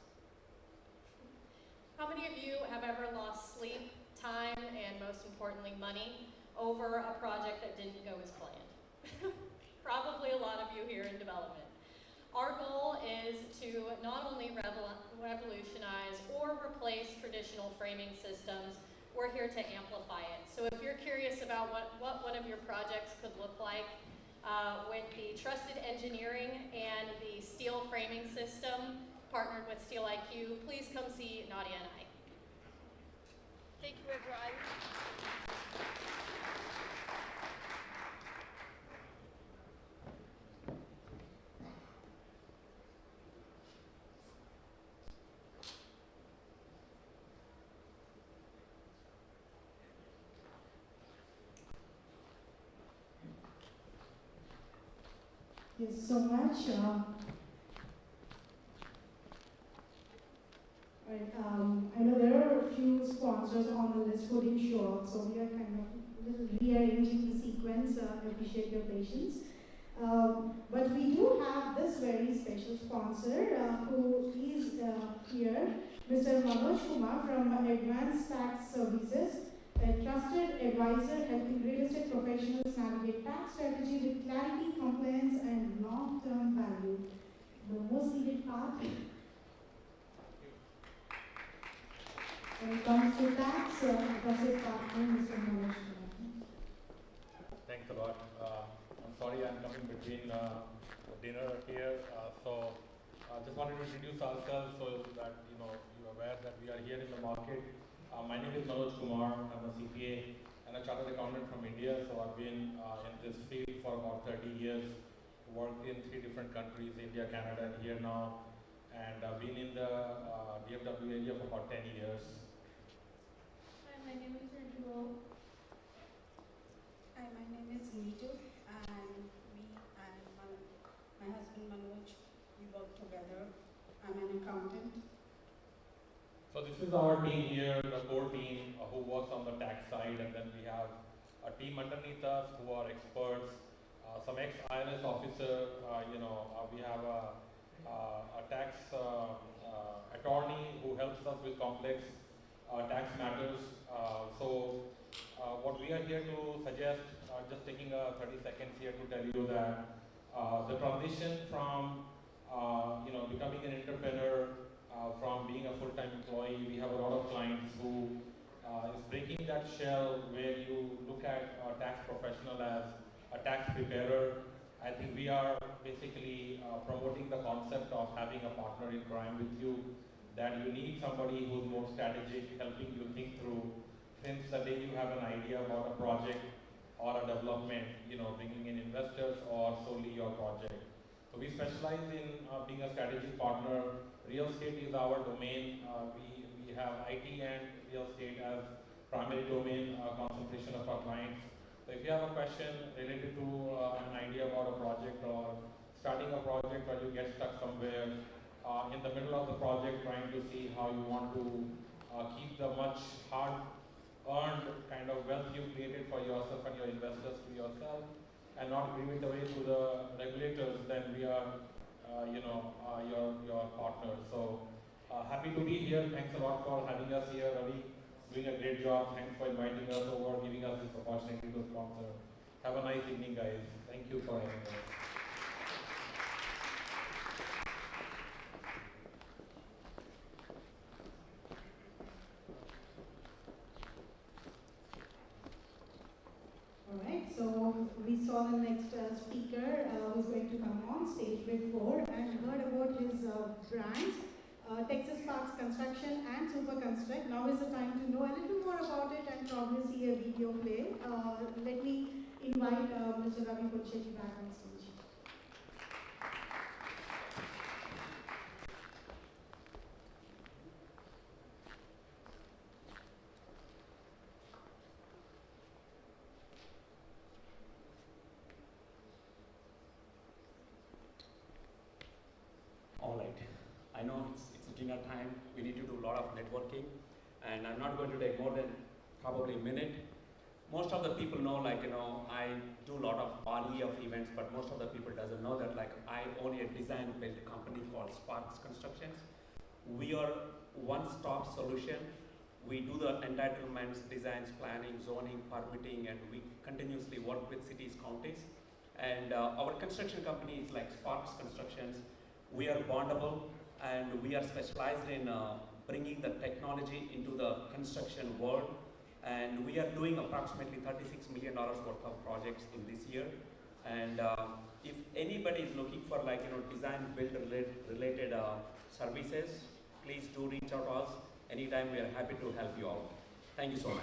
How many of you have ever lost sleep, time, and most importantly money over a project that didn't go as planned? Probably a lot of you here in development. Our goal is to not only revolutionize or replace traditional framing systems, we're here to amplify it. So if you're curious about what one of your projects could look like, with the Trusted Engineering and the Steel Framing System, partnered with Steel IQ. Please come see Nadia and I. Thank you, everyone. Thank you so much. I know there are a few sponsors on the list who didn't show up, so we are kind of little rearranging the sequence. I appreciate your patience. But we do have this very special sponsor who is here, Mr. Manoj Kumar from Advanced Tax Services, a trusted advisor helping real estate professionals navigate tax strategy with clarity, compliance, and long-term value. The most needed part when it comes to tax, trusted partner, Mr. Manoj Kumar. Thanks a lot. I'm sorry I'm coming between dinner here. So just wanted to introduce ourselves so that you're aware that we are here in the market. My name is Manoj Kumar. I'm a CPA and a chartered accountant from India. So I've been in this field for about 30 years. Worked in 3 different countries, India, Canada, and here now. And I've been in the DFW area for about 10 years. Hi, my name is Andrew. Hi, my name is Neetu, and my husband Manoj, we work together. I'm an accountant. So this is our team here, the core team who works on the tax side, and then we have a team underneath us who are experts, some ex-IRS officer, we have a tax attorney who helps us with complex tax matters. What we are here to suggest, just taking 30 seconds here to tell you that the transition from becoming an entrepreneur, from being a full-time employee, we have a lot of clients who is breaking that shell where you look at a tax professional as a tax preparer. I think we are basically promoting the concept of having a partner in crime with you, that you need somebody who's more strategic, helping you think through. Since the day you have an idea about a project or a development, bringing in investors or solely your project. So we specialize in being a strategic partner. Real estate is our domain. We have IT and real estate as primary domain concentration of our clients. So if you have a question related to an idea about a project or starting a project or you get stuck somewhere in the middle of the project trying to see how you want to keep the much hard-earned kind of wealth you created for yourself and your investors to yourself and not give it away to the regulators, then we are your partner. So happy to be here. Thanks a lot for having us here, Ravi. Doing a great job. Thanks for inviting us over, giving us this opportunity to sponsor. Have a nice evening, guys. Thank you for having us. All right, so we saw the next speaker who's going to come on stage before and heard about his brands, Texas Parks Construction and Super Construct. Now is the time to know a little more about it and probably see a video play. Let me invite Mr. Ravi Pochetti back on stage. All right. I know it's dinner time. We need to do a lot of networking, and I'm not going to take more than probably a minute. Most of the people know, I do a lot of Bali of events, but most of the people doesn't know that, I own a design-build company called Sparks Constructions. We are one-stop solution. We do the entitlements, designs, planning, zoning, permitting, and we continuously work with cities, counties. And our construction company is like Sparks Constructions. We are bondable, and we are specialized in bringing the technology into the construction world. And we are doing approximately $36 million worth of projects in this year. And if anybody is looking for design build related services, please do reach out to us. Anytime we are happy to help you out. Thank you so much.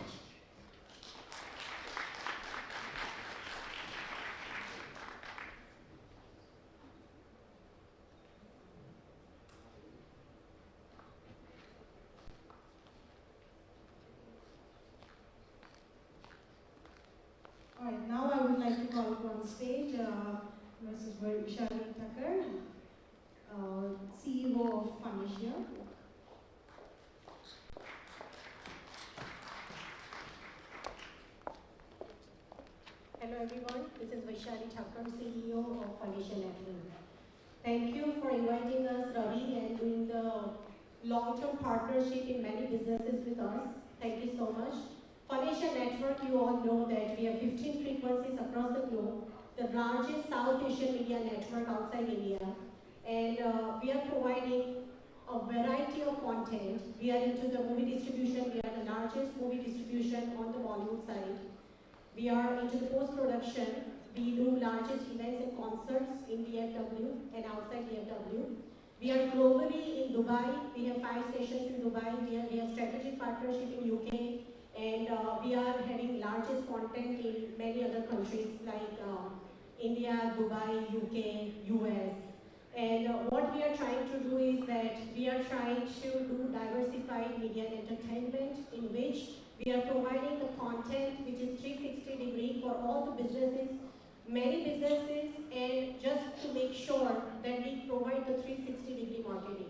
All right, now I would like to call upon stage Mrs. Vaishali Thakkar, CEO of Phoenicia. Hello everyone, this is Vaishali Thakkar, CEO of Phoenicia Network. Thank you for inviting us, Ravi, and doing the long-term partnership in many businesses with us. Thank you so much. Phoenicia Network, you all know that we have 15 frequencies across the globe, the largest South Asian media network outside India. And we are providing a variety of content. We are into the movie distribution. We are the largest movie distribution on the Bollywood side. We are into the post-production. We do largest events and concerts in DFW and outside DFW. We are globally in Dubai. We have 5 stations in Dubai. We have strategic partnership in UK. And we are having largest content in many other countries like India, Dubai, UK, US. And what we are trying to do is that we are trying to do diversified media and entertainment in which we are providing the content which is 360 degree for all the businesses, many businesses, and just to make sure that we provide the 360 degree marketing.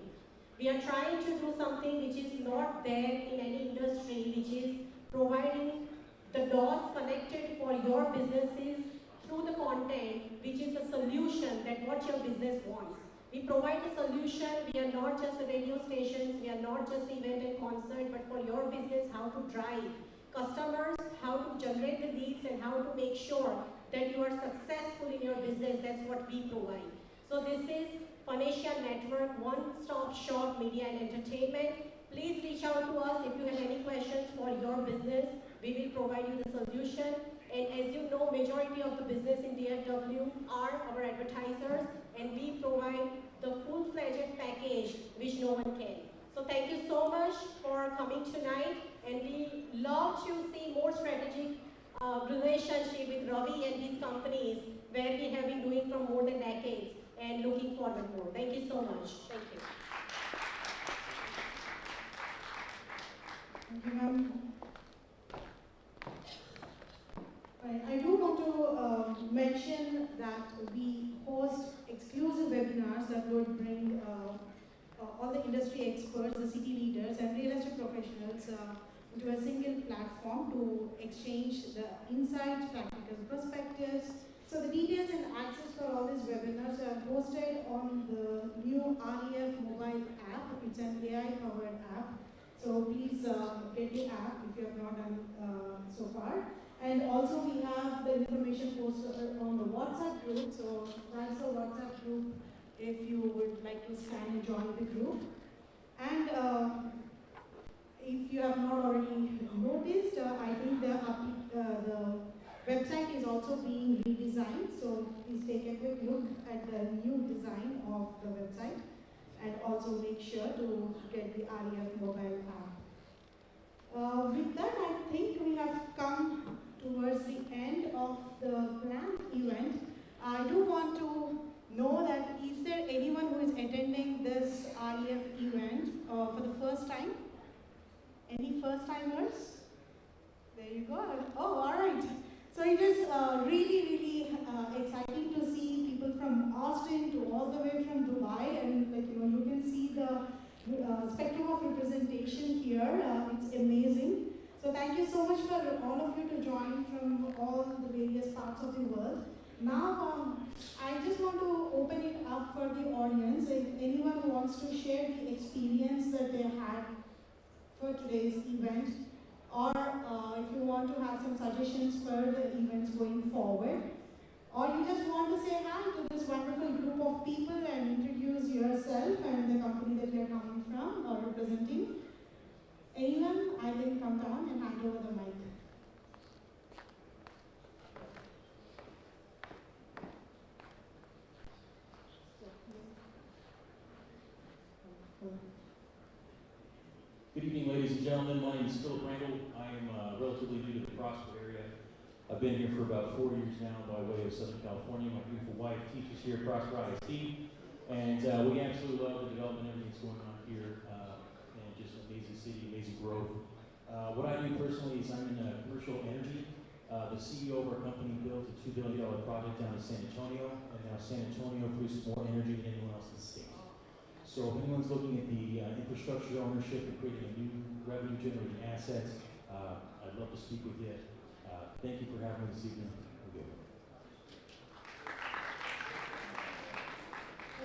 We are trying to do something which is not there in any industry, which is providing the dots connected for your businesses through the content, which is a solution that what your business wants. We provide a solution. We are not just a radio stations, we are not just event and concert, but for your business, how to drive customers, how to generate the leads, and how to make sure that you are successful in your business. That's what we provide. So this is Phoenicia Network, one-stop shop media and entertainment. Please reach out to us if you have any questions for your business. We will provide you the solution. And as you know, majority of the business in DFW are our advertisers, and we provide the full-fledged package which no one can. So thank you so much for coming tonight, and we love to see more strategic relationship with Ravi and his companies, where we have been doing for more than decades, and looking forward more. Thank you so much. Thank you. Thank you, ma'am. I do want to mention that we host exclusive webinars that would bring all the industry experts, the city leaders, and real estate professionals into a single platform to exchange the insights, practical perspectives. So the details and access for all these webinars are posted on the new REF mobile app. It's an AI-powered app. So please get the app if you have not done so far. And also we have the information posted on the WhatsApp group. So that's the WhatsApp group if you would like to scan and join the group. And if you have not already noticed, I think the website is also being redesigned. So please take a quick look at the new design of the website, and also make sure to get the REF mobile app. With that, I think we have come towards the end of the planned event. I do want to know that is there anyone who is attending this REF event for the first time? Any first timers? There you go. Oh, all right. So it is really exciting to see people from Austin to all the way from Dubai, and you can see the spectrum of representation here. It's amazing. So thank you so much for all of you to join from all the various parts of the world. Now, I just want to open it up for the audience. If anyone wants to share the experience that they had for today's event, or if you want to have some suggestions for the events going forward, or you just want to say hi to this wonderful group of people and introduce yourself and the company that you're coming from or representing. Anyone, I will come down and hand over the mic. Good evening, ladies and gentlemen. My name is Philip Randall. I am relatively new to the Prosper area. I've been here for about 4 years now by way of Southern California. My beautiful wife teaches here at Prosper ISD, and we absolutely love the development, everything that's going on here, and just an amazing city, amazing growth. What I do personally is I'm in commercial energy. The CEO of our company built a $2 billion project down in San Antonio, and now San Antonio produces more energy than anyone else in the state. So if anyone's looking at the infrastructure ownership and creating a new revenue generating assets, I'd love to speak with you. Thank you for having me this evening.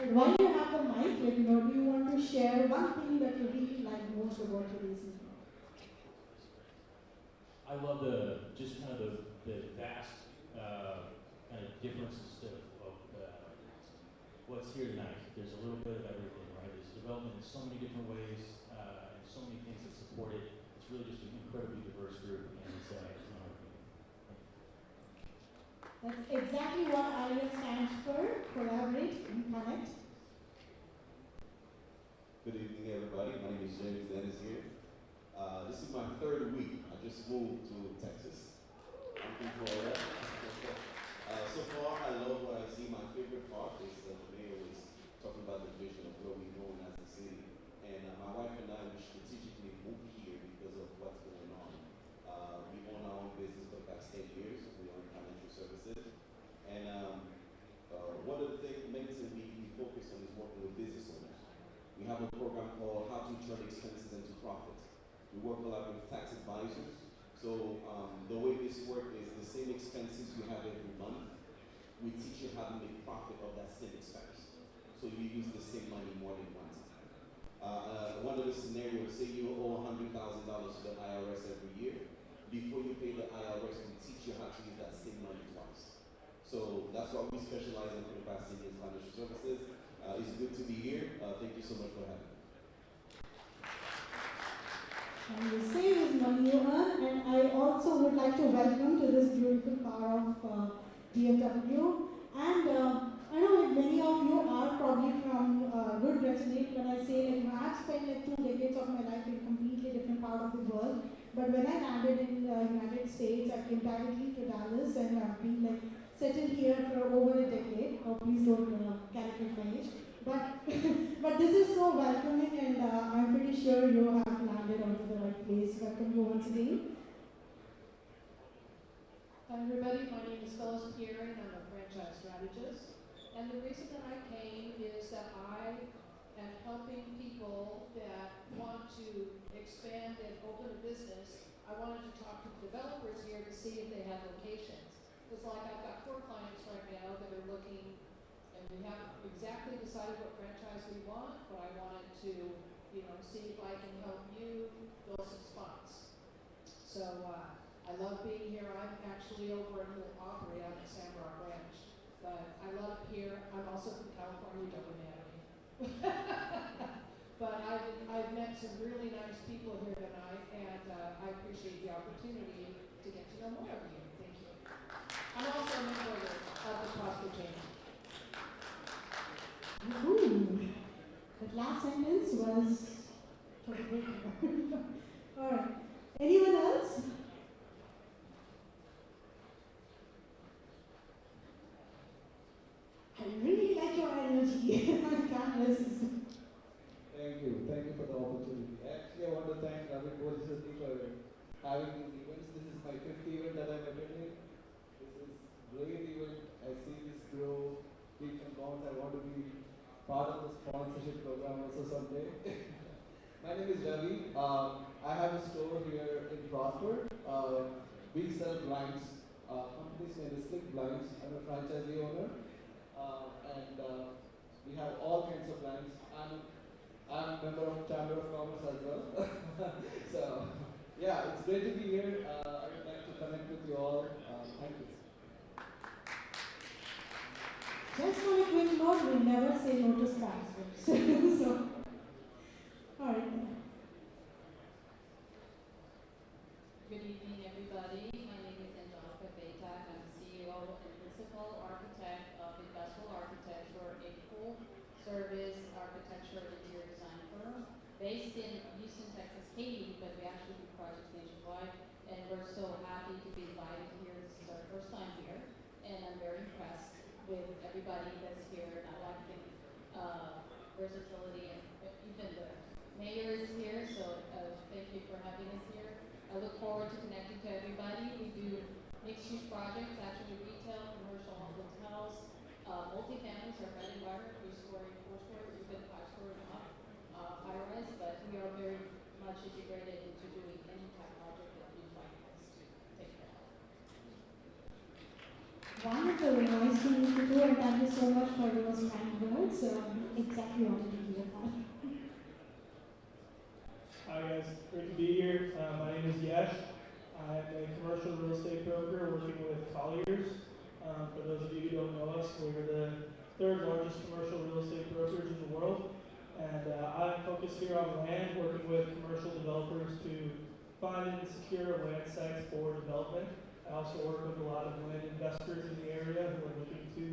And while you have the mic, do you want to share one thing that you really like most about today's evening? I love just kind of the vast kind of differences of what's here tonight. There's a little bit of everything. There's development in so many different ways, and so many things that support it. It's really just an incredibly diverse group, and it's an honor. That's exactly what ARIA stands for: collaborate and connect. Good evening, everybody. My name is James Dennis here. This is my third week. I just moved to Texas. I'm from Florida. So far, I love what I see. My favorite part is the mayor was talking about the vision of where we're going as a city. And my wife and I, we strategically moved here because of what's going on. We own our own business for the past 10 years. We own financial services. And one of the main things we focus on is working with business owners. We have a program called How to Turn Expenses into Profit. We work a lot with tax advisors. So the way this works is the same expenses you have every month. We teach you how to make profit of that same expense. So you use the same money more than one time. One of the scenarios, say you owe $100,000 to the IRS every year. Before you pay the IRS, we teach you how to use that same money twice. So that's what we specialize in for the past 10 years, financial services. It's good to be here. Thank you so much for having me. And the same is money you earn, and I also would like to welcome to this beautiful part of DFW. And I know that many of you are probably from would resonate when I say I've spent 2 decades of my life in a completely different part of the world. But when I landed in the United States, I came directly to Dallas, and I've been settled here for over a decade. Oh, please don't calculate my age. But this is so welcoming, and I'm pretty sure you have landed onto the right place. Welcome you once again. Hi everybody, my name is Phyllis Pierre, and I'm a franchise strategist. And the reason that I came is that I am helping people that want to expand and open a business. I wanted to talk to the developers here to see if they have locations. It's like I've got 4 clients right now that are looking, and we haven't exactly decided what franchise we want, but I wanted to, see if I can help you fill some spots. So I love being here. I'm actually over in Little Aubrey on the San Rock Ranch, but I love it here. I'm also from California, don't be mad at me. But I've met some really nice people here tonight, and I appreciate the opportunity to get to know more of you. Thank you. I'm also a member of the Prosper Chamber. Ooh, that last sentence was totally all right. Anyone else? I really like your energy. I can't resist. Thank you. Thank you for the opportunity. Actually, I want to thank Ravi Bodhisattva for having these events. This is my 5th event that I'm attending. This is a great event. I see this grow, leaps and bounds. I want to be part of the sponsorship program also someday. My name is Ravi. I have a store here in Prosper. We sell blinds. Company's name is Slick Blinds. I'm a franchisee owner. And we have all kinds of blinds. I'm a member of Chamber of Commerce as well. So, yeah, it's great to be here. I would like to connect with you all. Thank you. Just on a quick note, we never say no to sponsors. So, all right. Good evening, everybody. My name is Angelica Beta. I'm CEO and Principal Architect of Industrial Architecture, a full-service architecture interior design firm. based in Houston, Texas, Katy, but we actually do projects nationwide. And we're so happy to be invited here. This is our first time here, and I'm very impressed with everybody that's here. And I like the versatility, and even the mayor is here, so thank you for having us here. I look forward to connecting to everybody. We do mixed-use projects, actually retail, commercial, hotels, multifamilies, our bread and butter, 3-story, 4-story, even 5-story and up, high-rise, but we are very much integrated into doing any type of project that you'd like us to take care of. Wonderful, nice to meet you too, and thank you so much for those kind words. Exactly wanted to hear that. Hi guys, great to be here. My name is Yesh. I'm a commercial real estate broker working with Colliers. For those of you who don't know us, we're the third largest commercial real estate brokerage in the world. And I'm focused here on land, working with commercial developers to find and secure land sites for development. I also work with a lot of land investors in the area who are looking to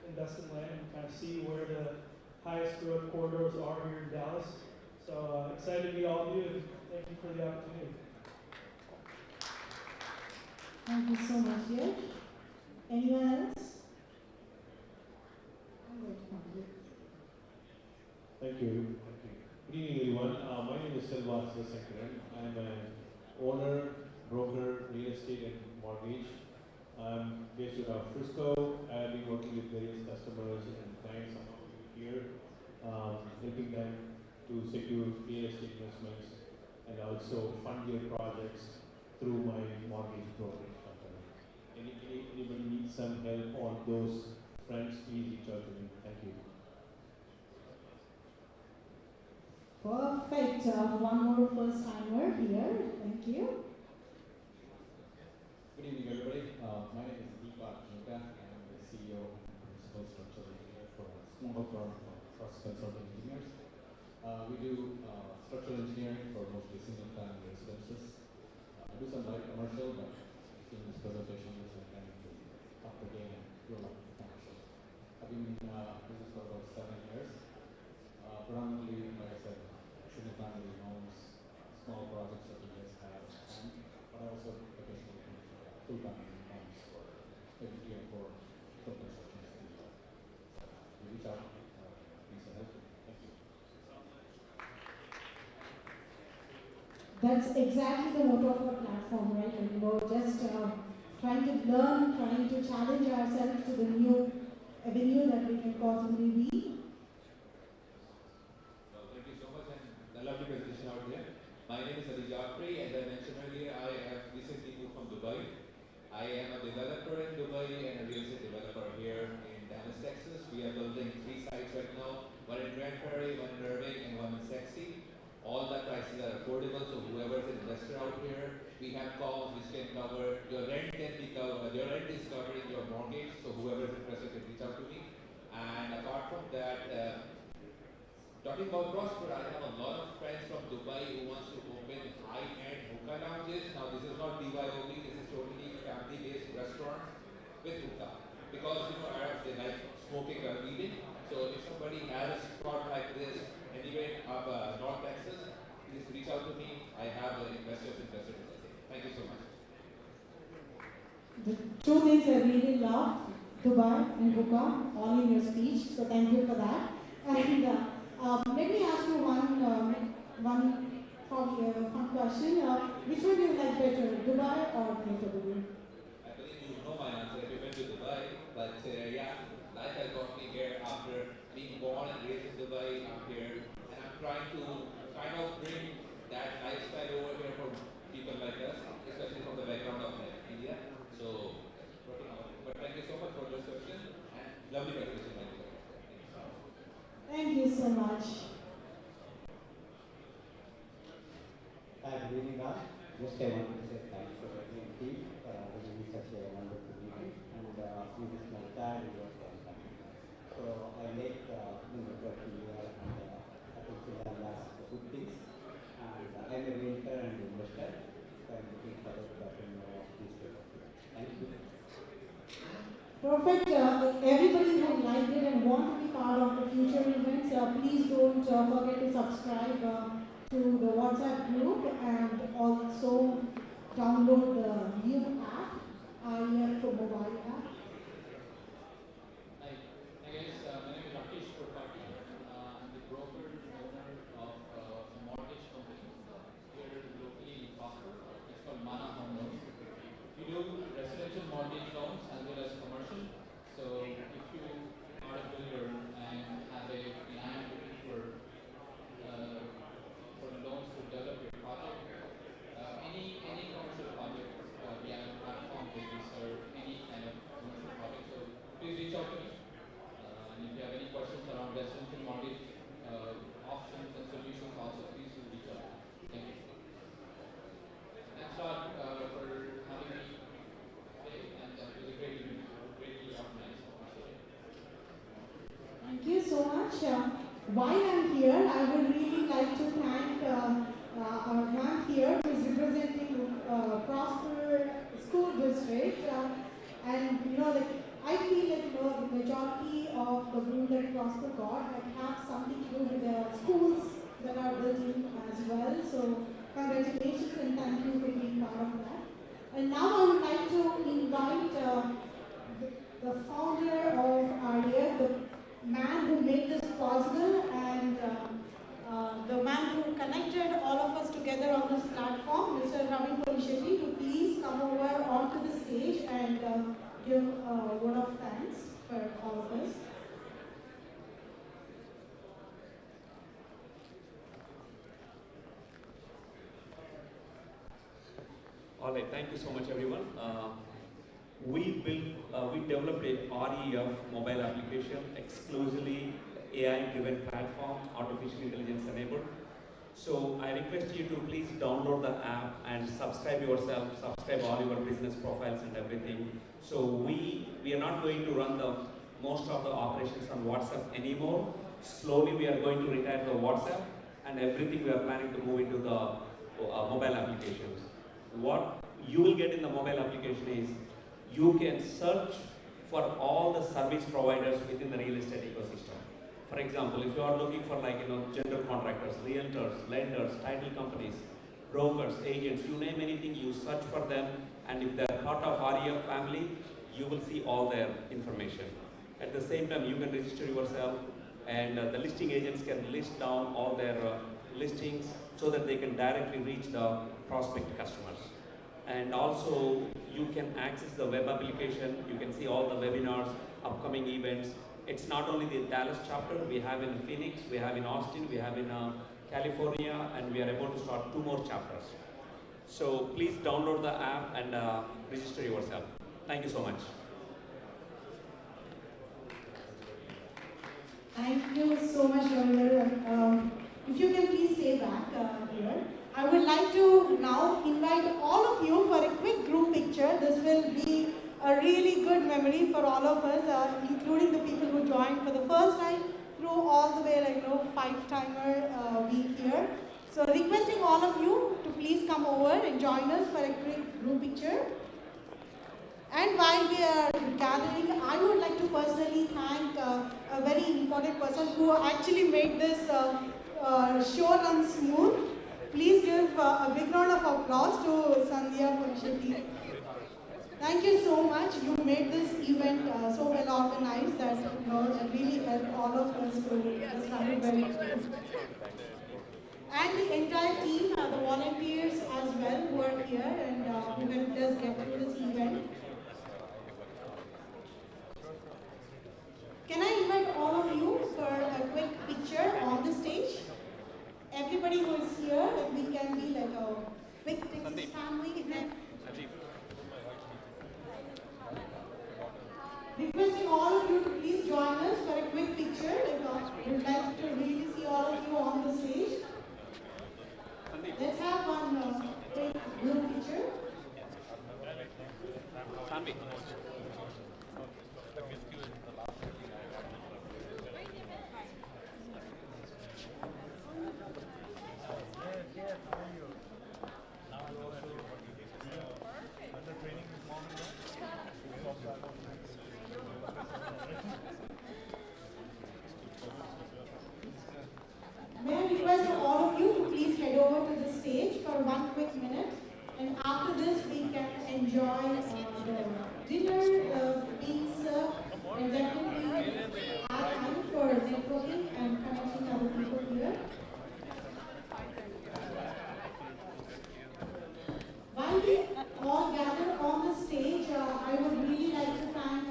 invest in land and kind of see where the highest growth corridors are here in Dallas. So excited to meet all of you, and thank you for the opportunity. Thank you so much, Yash. Anyone else? I'm going to come here. Thank you. Good evening, everyone. My name is Selva Sivasankaran. I'm an owner, broker, real estate, and mortgage. I'm based out of Frisco. I've been working with various customers and clients here, helping them to secure real estate investments and also fund their projects through my mortgage brokerage company. Anybody needs some help on those fronts, please reach out to me. Thank you. Perfect. One more first timer here. Thank you. Good evening, everybody. My name is Deepak Junka. I'm the CEO and principal structural engineer for a small firm of Trust Consulting Engineers. We do structural engineering for mostly single-family residences. I do some light commercial, but in this presentation, this is kind of up the game and do a lot of commercial. I've been in business for about 7 years. Predominantly, like I said, single-family homes, small projects that you guys have, but I also occasionally full-family homes for maybe 3 or 4 constructions. You reach out, please help me. Thank you. That's exactly the motto of our platform, right? And just trying to learn, trying to challenge ourselves to the new avenue that we can possibly be. Well, thank you so much, and a lovely presentation out there. My name is Ali Jafri, and as I mentioned earlier, I have recently moved from Dubai. I am a developer in Dubai and a real estate developer here in Dallas, Texas. We are building 3 sites right now, one in Grand Prairie, one in Irving, and one in Sexy. All the prices are affordable, so whoever is an investor out here, we have calls which can cover, your rent can be covered, your rent is covering your mortgage, so whoever is interested can reach out to me. And apart from that, talking about Prosper, I have a lot of friends from Dubai who wants to open high-end hookah lounges. Now this is not BYOB, this is totally family-based restaurants with hookah. Because Arabs, they like smoking or eating. So if somebody has a spot like this anywhere up North Texas, please reach out to me. I have investors interested in the same. Thank you so much. The 2 things I really love, Dubai and hookah, all in your speech, so thank you for that. And let me ask you one fun question. Which one do you like better, Dubai or DFW? I believe you know my answer if you went to Dubai, but yeah, life has got me here after being born and raised in Dubai. I'm here, and I'm trying to kind of bring that lifestyle over here for people like us, especially from the background of India. So, working on it. But thank you so much for this question, and lovely presentation. Thank you. Thank you so much. Hi, good evening all. Just I wanted to say thanks for the team for giving me such a wonderful meeting, and this is my third year from coming. So I make network in here, and I think we have lots of good things. And I'm a realtor and investor, so I'm looking forward to getting more of these people. Thank you. Perfect. Everybody who liked it and want to be part of the future events, please don't forget to subscribe to the WhatsApp group and also download the new app, IF mobile app. Hi, guys. My name is Rakesh Tripathi. I'm the broker and owner of a mortgage company here locally in Prosper. It's called Mana Home Loans. We do residential mortgage loans as well as commercial. So if you are a builder and have a land looking for loans to develop your project, any commercial project, we have a platform where we serve any kind of commercial project. So please reach out to me. And if you have any questions around residential mortgage options and solutions, also please do reach out. Thank you. Thanks a lot for having me today, and it was a great event, greatly organized. Thank you so much. While I'm here, I would really like to thank our man here who is representing Prosper School District. And I feel like the majority of the boon that Prosper got have something to do with the schools that are built in as well. So congratulations and thank you for being part of that. And now I would like to invite the founder of RDF, the man who made this possible, and the man who connected all of us together on this platform, Mr. Ravi Shetty, to please come over onto the stage and give a word of thanks for all of us. All right, thank you so much, everyone. We developed a REF mobile application, exclusively AI-driven platform, artificial intelligence enabled. So I request you to please download the app and subscribe yourself, subscribe all your business profiles and everything. So we are not going to run most of the operations on WhatsApp anymore. Slowly we are going to retire the WhatsApp, and everything we are planning to move into the mobile applications. What you will get in the mobile application is you can search for all the service providers within the real estate ecosystem. For example, if you are looking for general contractors, realtors, lenders, title companies, brokers, agents, you name anything, you search for them, and if they're part of REF family, you will see all their information. At the same time, you can register yourself, and the listing agents can list down all their listings so that they can directly reach the prospect customers. And also, you can access the web application. You can see all the webinars, upcoming events. It's not only the Dallas chapter, we have in Phoenix, we have in Austin, we have in California, and we are about to start 2 more chapters. So please download the app and register yourself. Thank you so much. Thank you so much, Ravi. If you can please stay back here. I would like to now invite all of you for a quick group picture. This will be a really good memory for all of us, including the people who joined for the first time through all the way, 5-timer week here. So requesting all of you to please come over and join us for a quick group picture. And while we are gathering, I would like to personally thank a very important person who actually made this show run smooth. Please give a big round of applause to Sandhya Punshetty. Thank you so much. You made this event so well organized that it really helped all of us to just run it very well. And the entire team, the volunteers as well who are here and who helped us get through this event. Can I invite all of you for a quick picture on the stage? Everybody who is here, we can be like a big Texas family. Requesting all of you to please join us for a quick picture. We'd like to really see all of you on the stage. Let's have one quick group picture. May I request all of you to please head quick minute. And after this, we can enjoy the dinner being served, and definitely have time for networking and connecting other people here. While we all gather on the stage, I would really like to thank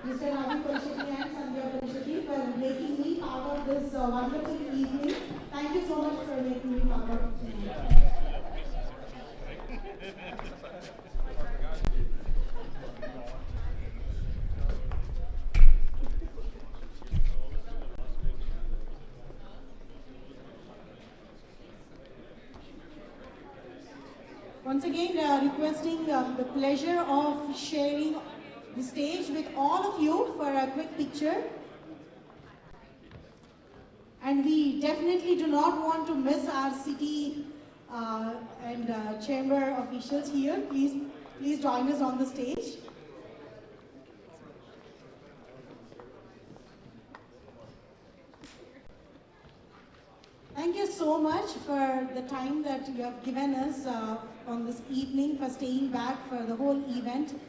Mr. Ravi Kolsheti and Sandhya Kolsheti for making me part of this wonderful evening. Thank you so much for making me part of it tonight. Once again, requesting the pleasure of sharing the stage with all of you for a quick picture. And we definitely do not want to miss our city and chamber officials here. Please join us on the stage. Thank you so much for the time that you have given us on this evening, for staying back for the whole event.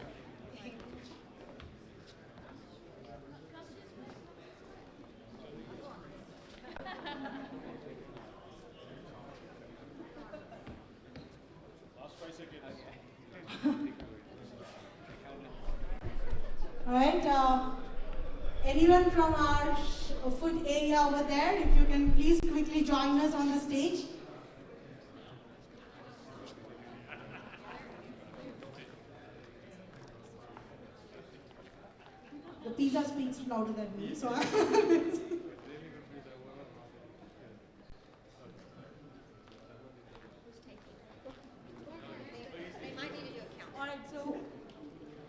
All right, anyone from our food area over there, if you can please quickly join us on the stage. The pizza speaks louder than me, so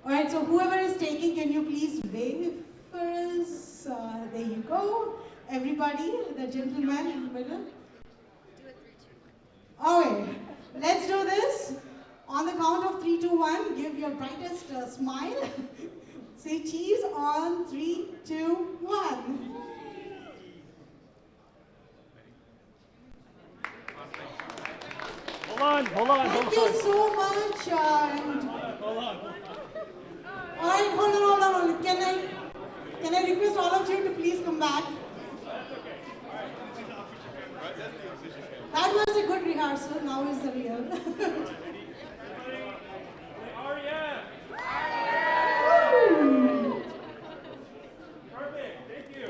Alright, so whoever is taking, can you please wave for us? There you go. Everybody, the gentleman in the middle. Alright, let's do this. On the count of 3, 2, 1, give your brightest smile. Say cheese on 3, 2, 1. Hold on. Thank you so much. Hold on. Alright, hold on. Can I request all of you to please come back? That was a good rehearsal. Now is the real. Perfect. Thank you.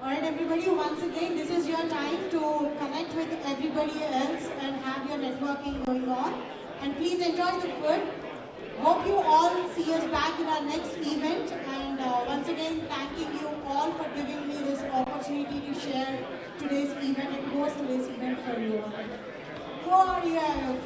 Alright everybody, once again, this is your time to connect with everybody else and have your networking going on. And please enjoy the food. Hope you all see us back in our next event. And once again, thanking you all for giving me this opportunity to share today's event and host today's event for you all. Go on, yeah.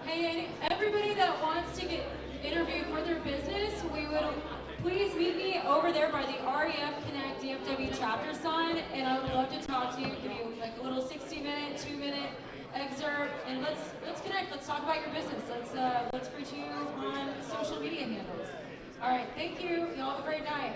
Hey, everybody that wants to get interviewed for their business, we would please meet me over there by the REF Connect DFW chapter sign, and I would love to talk to you, give you like a little 60-minute, 2-minute excerpt, and let's connect. Let's talk about your business. Let's reach you on social media handles. All right, thank you. Y'all have a great night.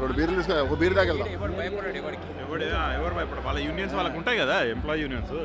రెండు బీర్లు తీసుకో, ఒక beer దాకా వెళ్దాం. ఎవరు భయపడ వాళ్ళ unions వాళ్ళకు ఉంటాయి కదా, employee unions.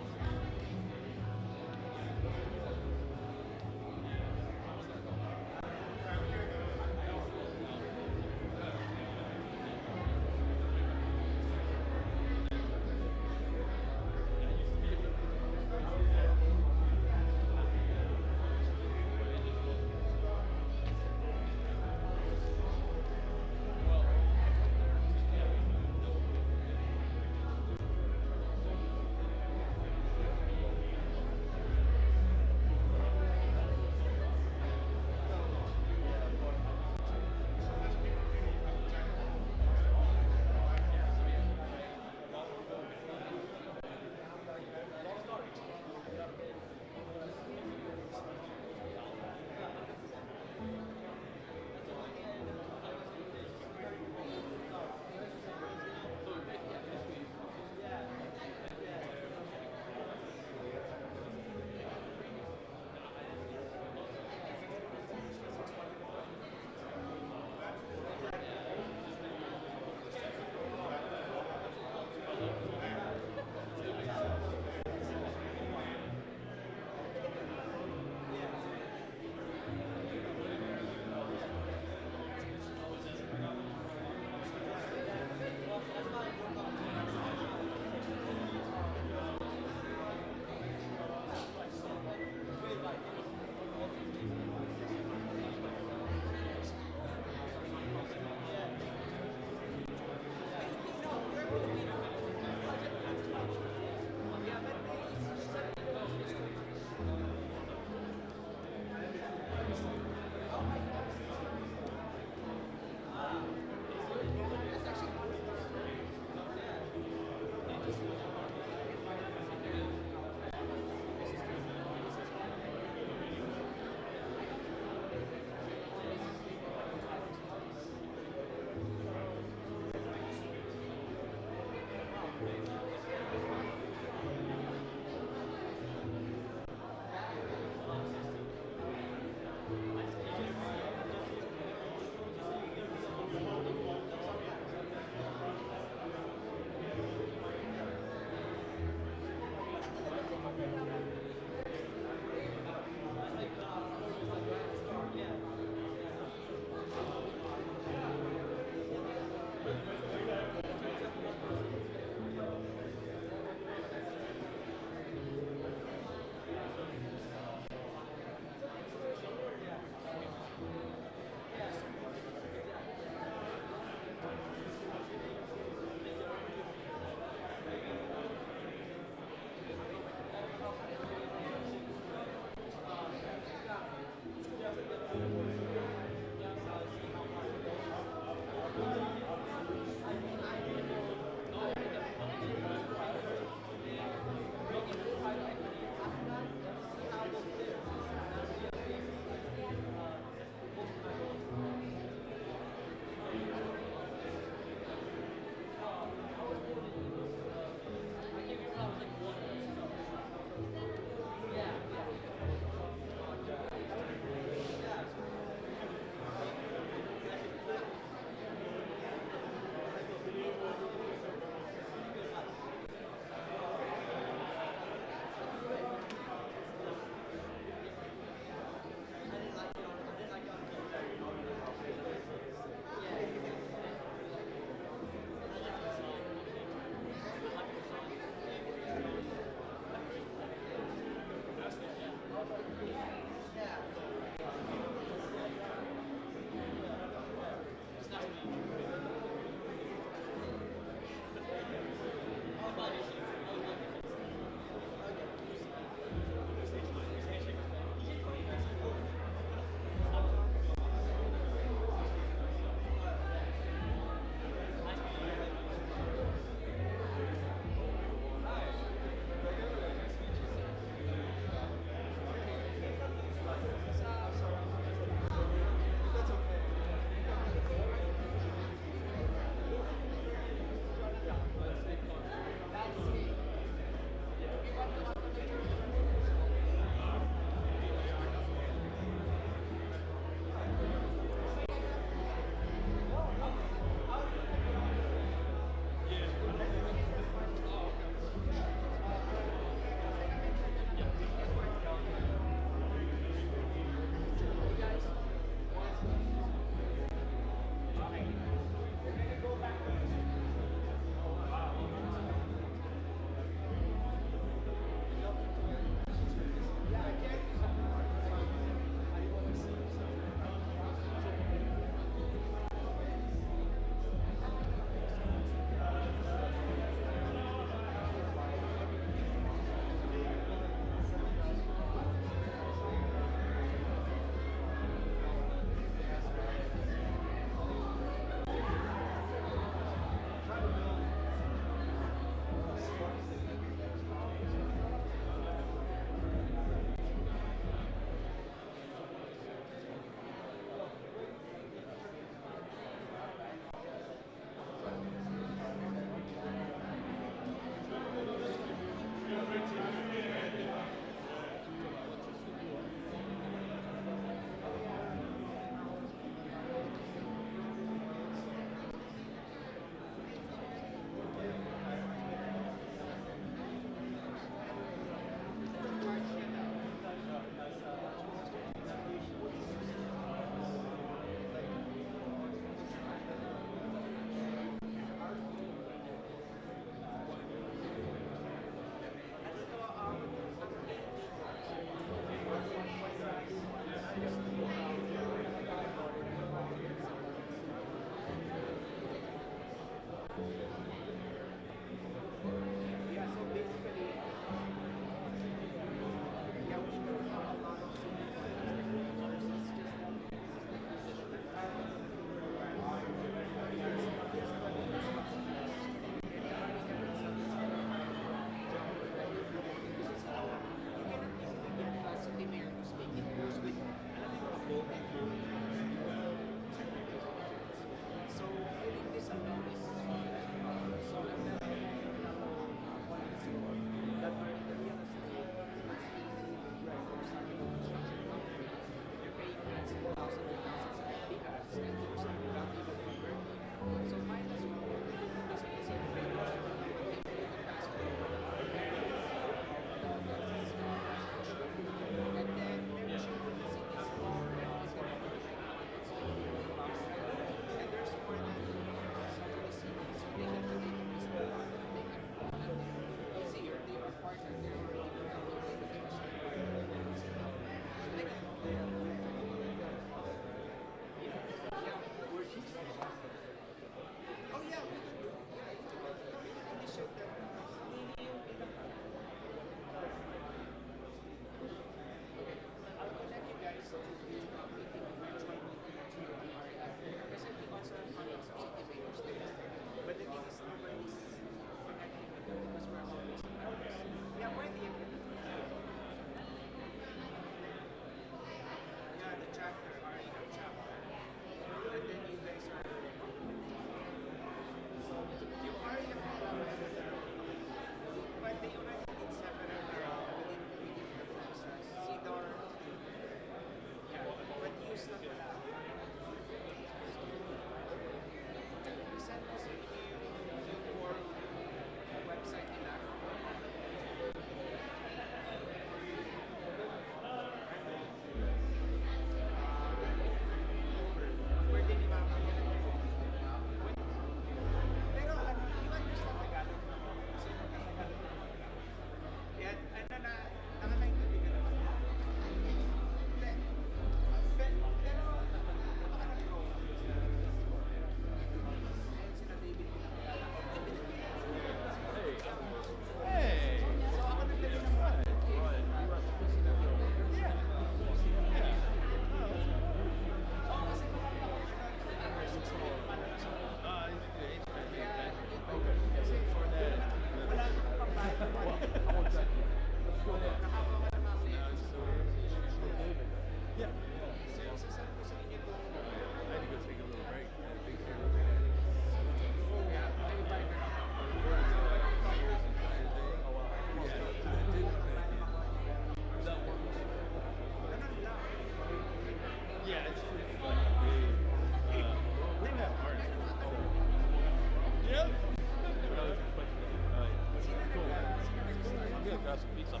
grab some pizza.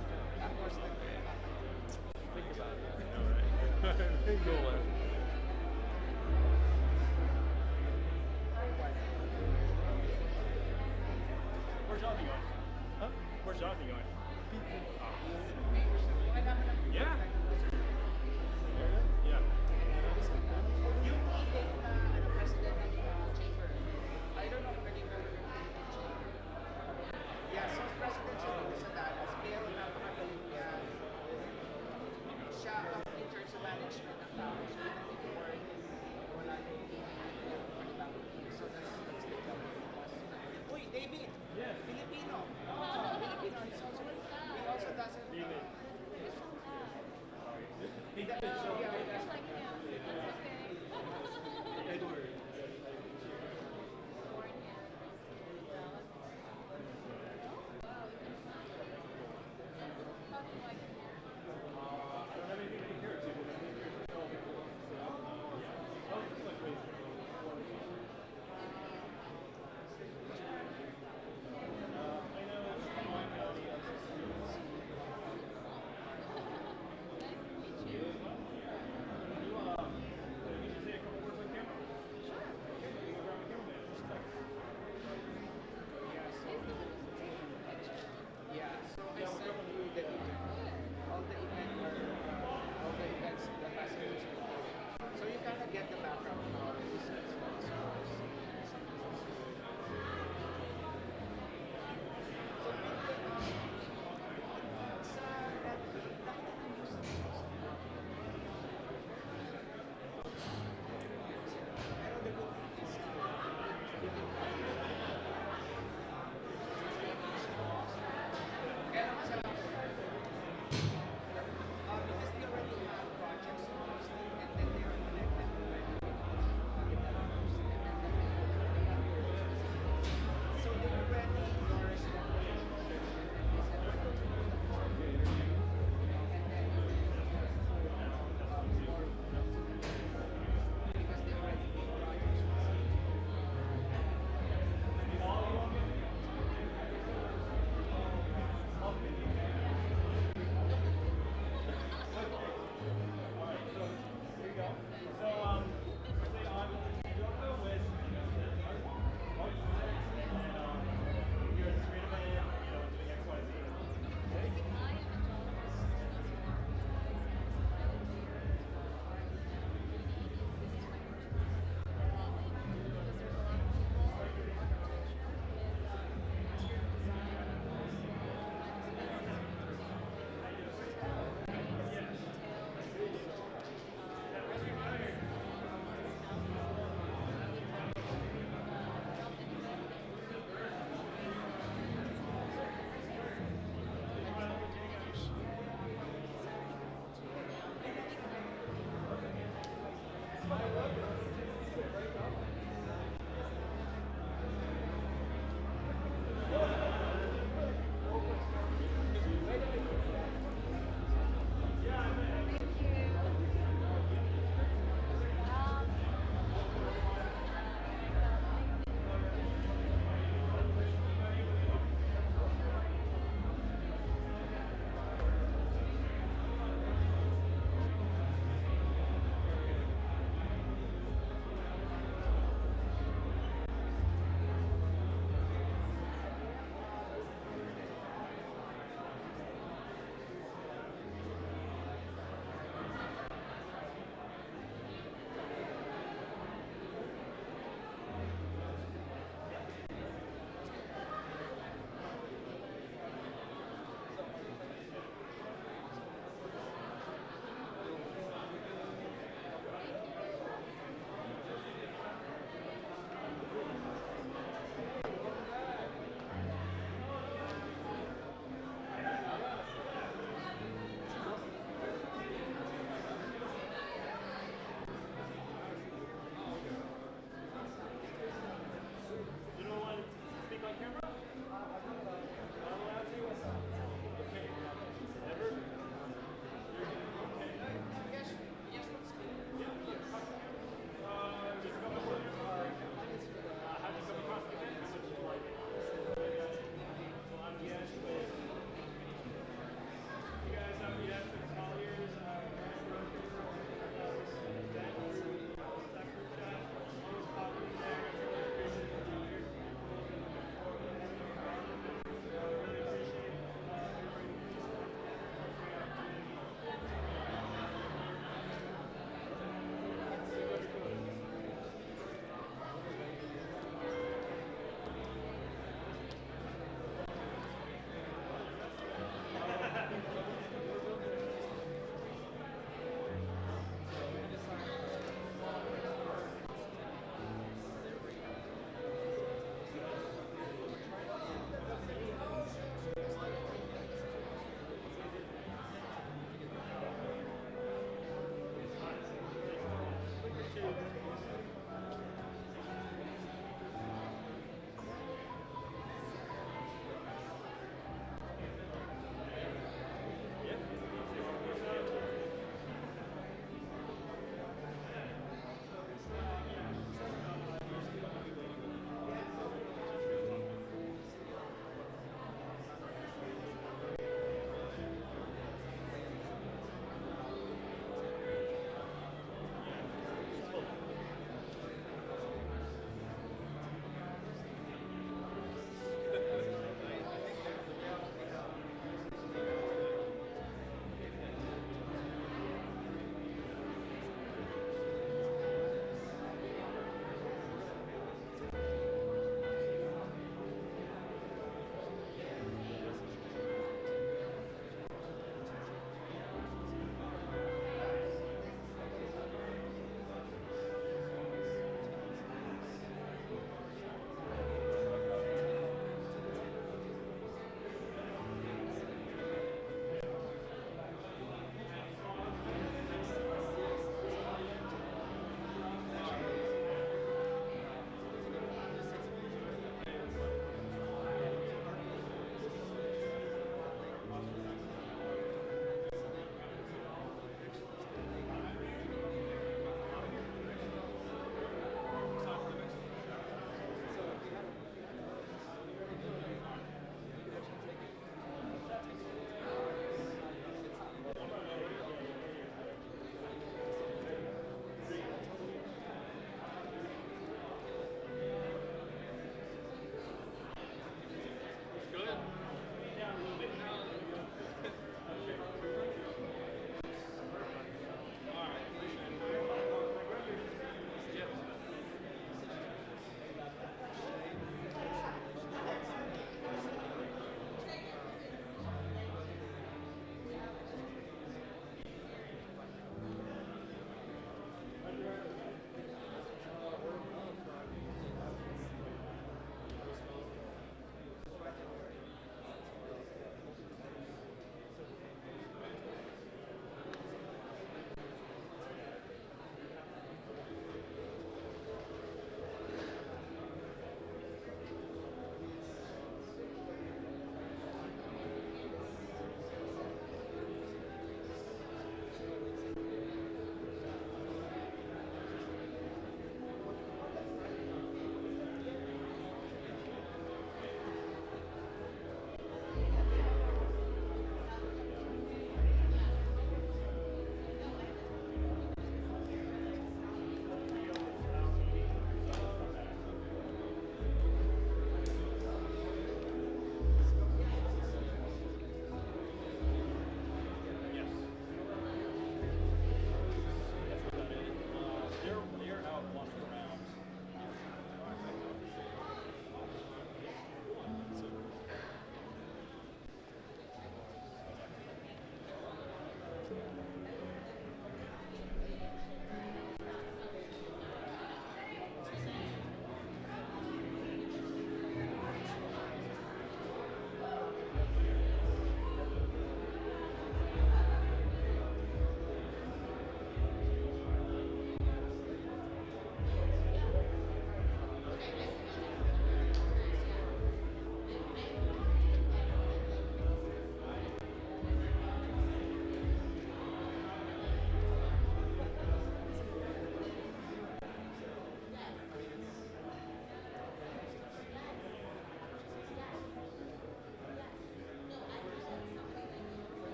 Think about it. Yeah, right. Cool, man. Where's Jonathan going? Huh? Where's Jonathan going? Yeah. Yeah. I don't know whether yeah, so presidential sa Dallas, pero napakagaling niya. Siya ang in terms of management ng tao. So, before, wala nang panibagong team. So, that's the job. Uy, David! Yes. Filipino. Filipino. He also doesn't...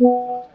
Okay.